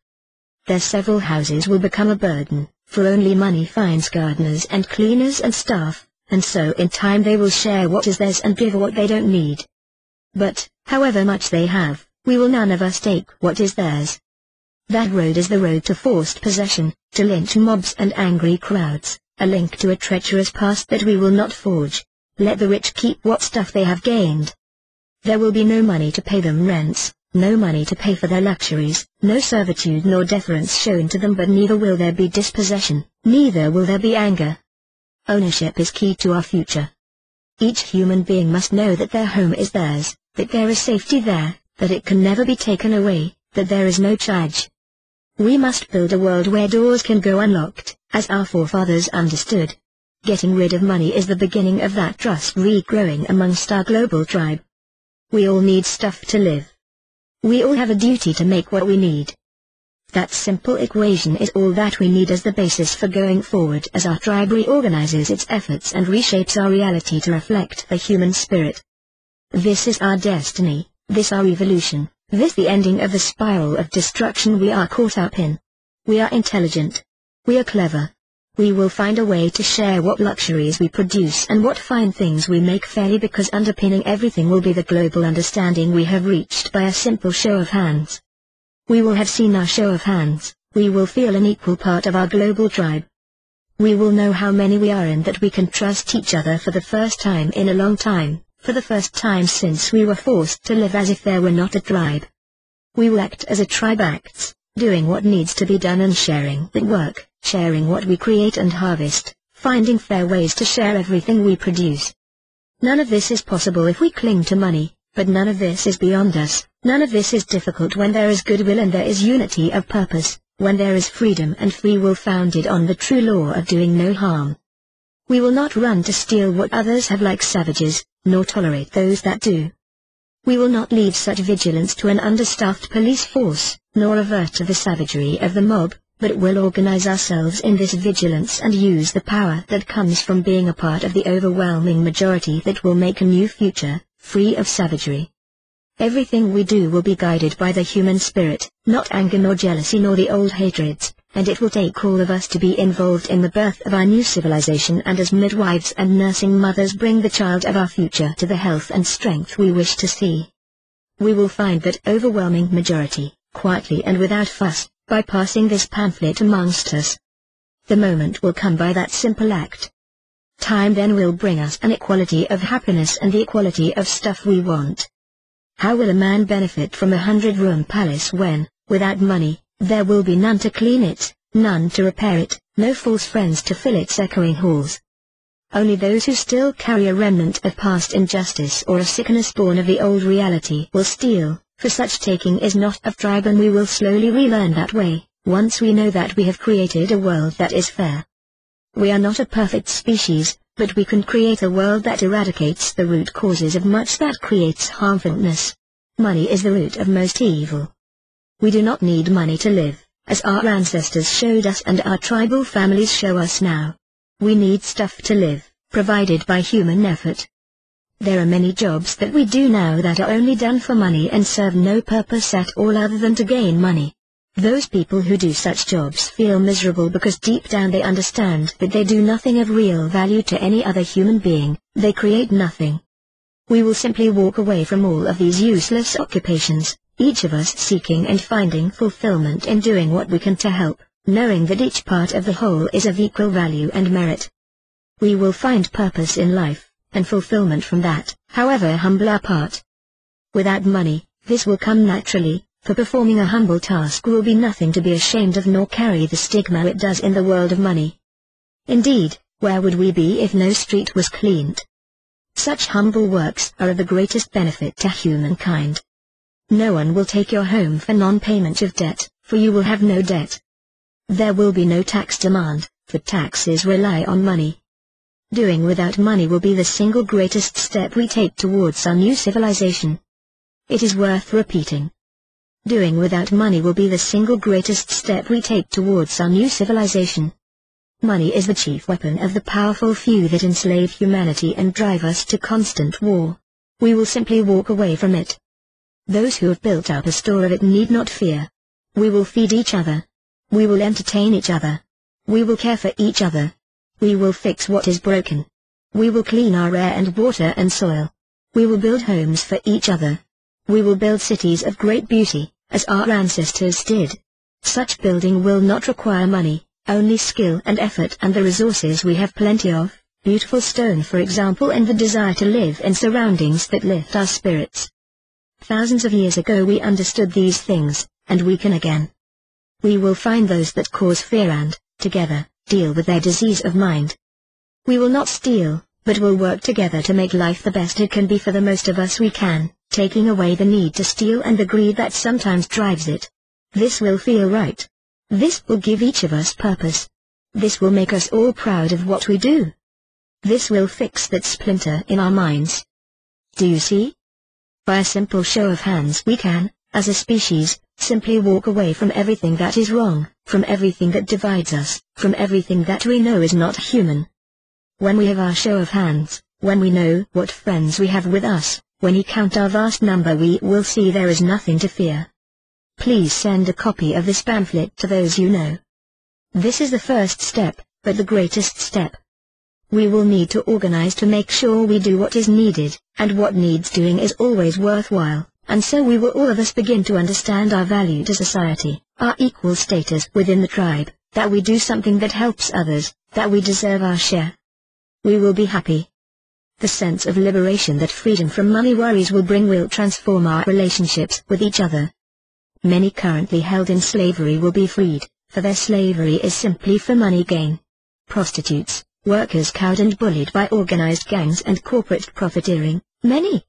Their several houses will become a burden, for only money finds gardeners and cleaners and staff, and so in time they will share what is theirs and give what they don't need. But, however much they have, we will none of us take what is theirs. That road is the road to forced possession, to lynch mobs and angry crowds, a link to a treacherous past that we will not forge. Let the rich keep what stuff they have gained. There will be no money to pay them rents, no money to pay for their luxuries, no servitude nor deference shown to them, but neither will there be dispossession, neither will there be anger. Ownership is key to our future. Each human being must know that their home is theirs, that there is safety there, that it can never be taken away, that there is no charge. We must build a world where doors can go unlocked, as our forefathers understood. Getting rid of money is the beginning of that trust regrowing amongst our global tribe. We all need stuff to live. We all have a duty to make what we need. That simple equation is all that we need as the basis for going forward as our tribe reorganizes its efforts and reshapes our reality to reflect the human spirit. This is our destiny, this our evolution, this the ending of the spiral of destruction we are caught up in. We are intelligent. We are clever. We will find a way to share what luxuries we produce and what fine things we make fairly, because underpinning everything will be the global understanding we have reached by a simple show of hands. We will have seen our show of hands, we will feel an equal part of our global tribe. We will know how many we are and that we can trust each other for the first time in a long time, for the first time since we were forced to live as if there were not a tribe. We will act as a tribe acts, doing what needs to be done and sharing that work, sharing what we create and harvest, finding fair ways to share everything we produce. None of this is possible if we cling to money, but none of this is beyond us. None of this is difficult when there is goodwill and there is unity of purpose, when there is freedom and free will founded on the true law of doing no harm. We will not run to steal what others have like savages, nor tolerate those that do. We will not leave such vigilance to an understaffed police force, nor revert to the savagery of the mob, but will organize ourselves in this vigilance and use the power that comes from being a part of the overwhelming majority that will make a new future, free of savagery. Everything we do will be guided by the human spirit, not anger nor jealousy nor the old hatreds, and it will take all of us to be involved in the birth of our new civilization, and as midwives and nursing mothers bring the child of our future to the health and strength we wish to see. We will find that overwhelming majority, quietly and without fuss, by passing this pamphlet amongst us. The moment will come by that simple act. Time then will bring us an equality of happiness and the equality of stuff we want. How will a man benefit from a 100-room palace when, without money, there will be none to clean it, none to repair it, no false friends to fill its echoing halls? Only those who still carry a remnant of past injustice or a sickness born of the old reality will steal, for such taking is not of tribe, and we will slowly relearn that way, once we know that we have created a world that is fair. We are not a perfect species, but we can create a world that eradicates the root causes of much that creates harmfulness. Money is the root of most evil. We do not need money to live, as our ancestors showed us and our tribal families show us now. We need stuff to live, provided by human effort. There are many jobs that we do now that are only done for money and serve no purpose at all other than to gain money. Those people who do such jobs feel miserable because deep down they understand that they do nothing of real value to any other human being, they create nothing. We will simply walk away from all of these useless occupations, each of us seeking and finding fulfillment in doing what we can to help, knowing that each part of the whole is of equal value and merit. We will find purpose in life, and fulfillment from that, however humble our part. Without money, this will come naturally. For performing a humble task will be nothing to be ashamed of, nor carry the stigma it does in the world of money. Indeed, where would we be if no street was cleaned? Such humble works are of the greatest benefit to humankind. No one will take your home for non-payment of debt, for you will have no debt. There will be no tax demand, for taxes rely on money. Doing without money will be the single greatest step we take towards our new civilization. It is worth repeating. Doing without money will be the single greatest step we take towards our new civilization. Money is the chief weapon of the powerful few that enslave humanity and drive us to constant war. We will simply walk away from it. Those who have built up a store of it need not fear. We will feed each other. We will entertain each other. We will care for each other. We will fix what is broken. We will clean our air and water and soil. We will build homes for each other. We will build cities of great beauty, as our ancestors did. Such building will not require money, only skill and effort and the resources we have plenty of, beautiful stone for example, and the desire to live in surroundings that lift our spirits. Thousands of years ago we understood these things, and we can again. We will find those that cause fear and, together, deal with their disease of mind. We will not steal, but will work together to make life the best it can be for the most of us we can, taking away the need to steal and the greed that sometimes drives it. This will feel right. This will give each of us purpose. This will make us all proud of what we do. This will fix that splinter in our minds. Do you see? By a simple show of hands we can, as a species, simply walk away from everything that is wrong, from everything that divides us, from everything that we know is not human. When we have our show of hands, when we know what friends we have with us, when we count our vast number, we will see there is nothing to fear. Please send a copy of this pamphlet to those you know. This is the first step, but the greatest step. We will need to organize to make sure we do what is needed, and what needs doing is always worthwhile, and so we will all of us begin to understand our value to society, our equal status within the tribe, that we do something that helps others, that we deserve our share. We will be happy. The sense of liberation that freedom from money worries will bring will transform our relationships with each other. Many currently held in slavery will be freed, for their slavery is simply for money gain. Prostitutes, workers cowed and bullied by organized gangs and corporate profiteering, many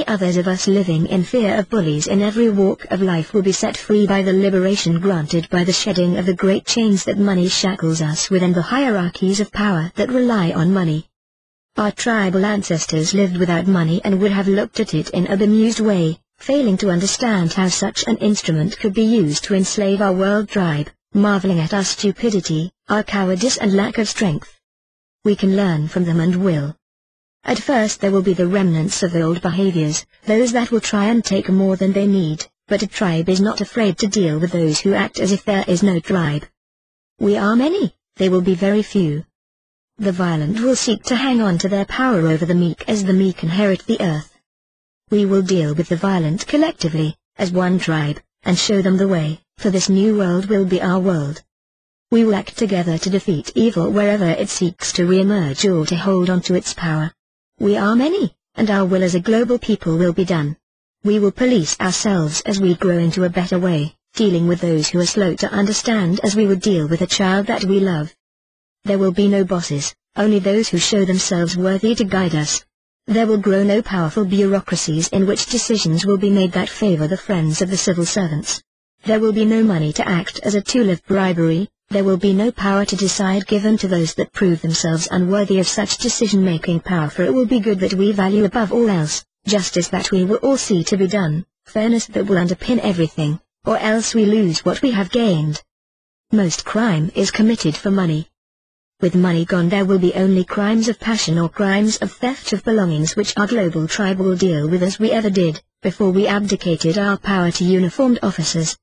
others of us living in fear of bullies in every walk of life will be set free by the liberation granted by the shedding of the great chains that money shackles us within the hierarchies of power that rely on money. Our tribal ancestors lived without money and would have looked at it in a bemused way, failing to understand how such an instrument could be used to enslave our world tribe, marveling at our stupidity, our cowardice and lack of strength. We can learn from them and will. At first there will be the remnants of the old behaviors, those that will try and take more than they need, but a tribe is not afraid to deal with those who act as if there is no tribe. We are many, they will be very few. The violent will seek to hang on to their power over the meek as the meek inherit the earth. We will deal with the violent collectively, as one tribe, and show them the way, for this new world will be our world. We will act together to defeat evil wherever it seeks to re-emerge or to hold on to its power. We are many, and our will as a global people will be done. We will police ourselves as we grow into a better way, dealing with those who are slow to understand as we would deal with a child that we love. There will be no bosses, only those who show themselves worthy to guide us. There will grow no powerful bureaucracies in which decisions will be made that favor the friends of the civil servants. There will be no money to act as a tool of bribery. There will be no power to decide given to those that prove themselves unworthy of such decision-making power, for it will be good that we value above all else, justice that we will all see to be done, fairness that will underpin everything, or else we lose what we have gained. Most crime is committed for money. With money gone there will be only crimes of passion or crimes of theft of belongings, which our global tribe will deal with as we ever did, before we abdicated our power to uniformed officers.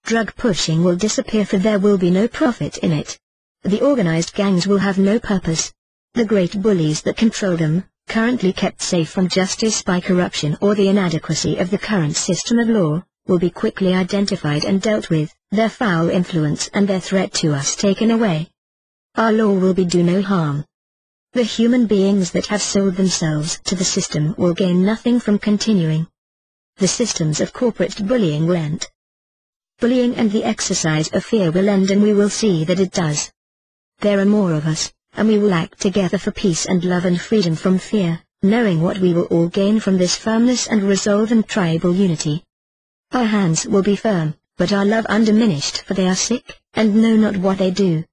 Drug pushing will disappear, for there will be no profit in it. The organized gangs will have no purpose. The great bullies that control them, currently kept safe from justice by corruption or the inadequacy of the current system of law, will be quickly identified and dealt with, their foul influence and their threat to us taken away. Our law will be do no harm. The human beings that have sold themselves to the system will gain nothing from continuing. The systems of corporate bullying will end. Bullying and the exercise of fear will end, and we will see that it does. There are more of us, and we will act together for peace and love and freedom from fear, knowing what we will all gain from this firmness and resolve and tribal unity. Our hands will be firm, but our love undiminished, for they are sick, and know not what they do.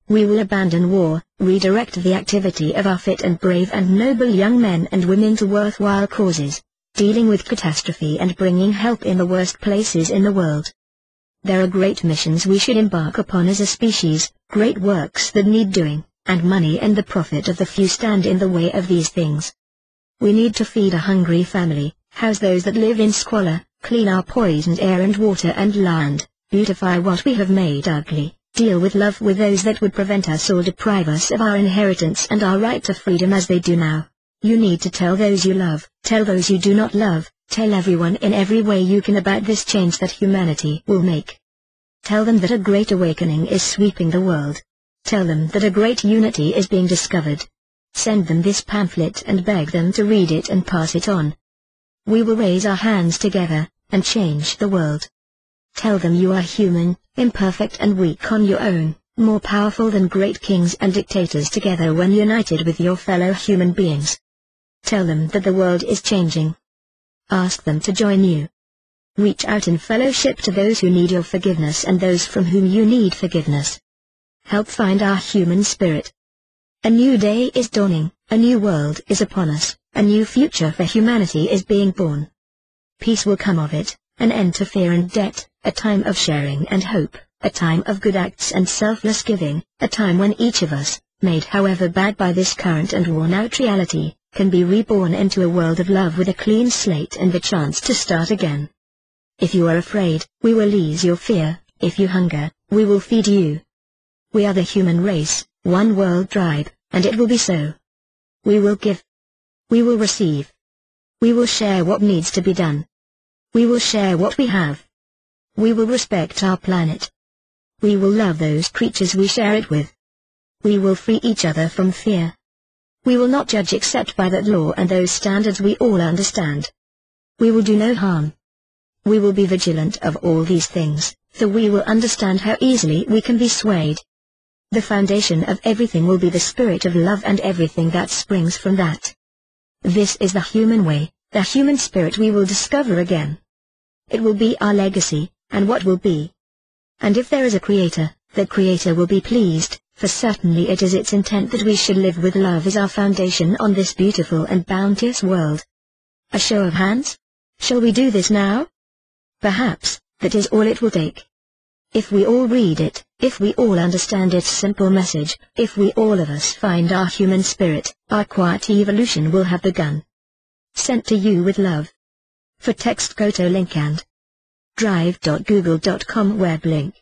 We will abandon war, redirect the activity of our fit and brave and noble young men and women to worthwhile causes, dealing with catastrophe and bringing help in the worst places in the world. There are great missions we should embark upon as a species, great works that need doing, and money and the profit of the few stand in the way of these things. We need to feed a hungry family, house those that live in squalor, clean our poisoned air and water and land, beautify what we have made ugly, deal with love with those that would prevent us or deprive us of our inheritance and our right to freedom as they do now. You need to tell those you love, tell those you do not love, tell everyone in every way you can about this change that humanity will make. Tell them that a great awakening is sweeping the world. Tell them that a great unity is being discovered. Send them this pamphlet and beg them to read it and pass it on. We will raise our hands together, and change the world. Tell them you are human, imperfect and weak on your own, more powerful than great kings and dictators together when united with your fellow human beings. Tell them that the world is changing. Ask them to join you. Reach out in fellowship to those who need your forgiveness and those from whom you need forgiveness. Help find our human spirit. A new day is dawning, a new world is upon us, a new future for humanity is being born. Peace will come of it, an end to fear and debt, a time of sharing and hope, a time of good acts and selfless giving, a time when each of us, made however bad by this current and worn-out reality, can be reborn into a world of love with a clean slate and the chance to start again. If you are afraid, we will ease your fear. If you hunger, we will feed you. We are the human race, one world tribe, and it will be so. We will give. We will receive. We will share what needs to be done. We will share what we have. We will respect our planet. We will love those creatures we share it with. We will free each other from fear. We will not judge except by that law and those standards we all understand. We will do no harm. We will be vigilant of all these things, so we will understand how easily we can be swayed. The foundation of everything will be the spirit of love and everything that springs from that. This is the human way, the human spirit we will discover again. It will be our legacy, and what will be. And if there is a Creator, the Creator will be pleased, for certainly it is its intent that we should live with love as our foundation on this beautiful and bounteous world. A show of hands? Shall we do this now? Perhaps, that is all it will take. If we all read it, if we all understand its simple message, if we all of us find our human spirit, our quiet evolution will have begun. Sent to you with love. For text go to link and drive.google.com web link.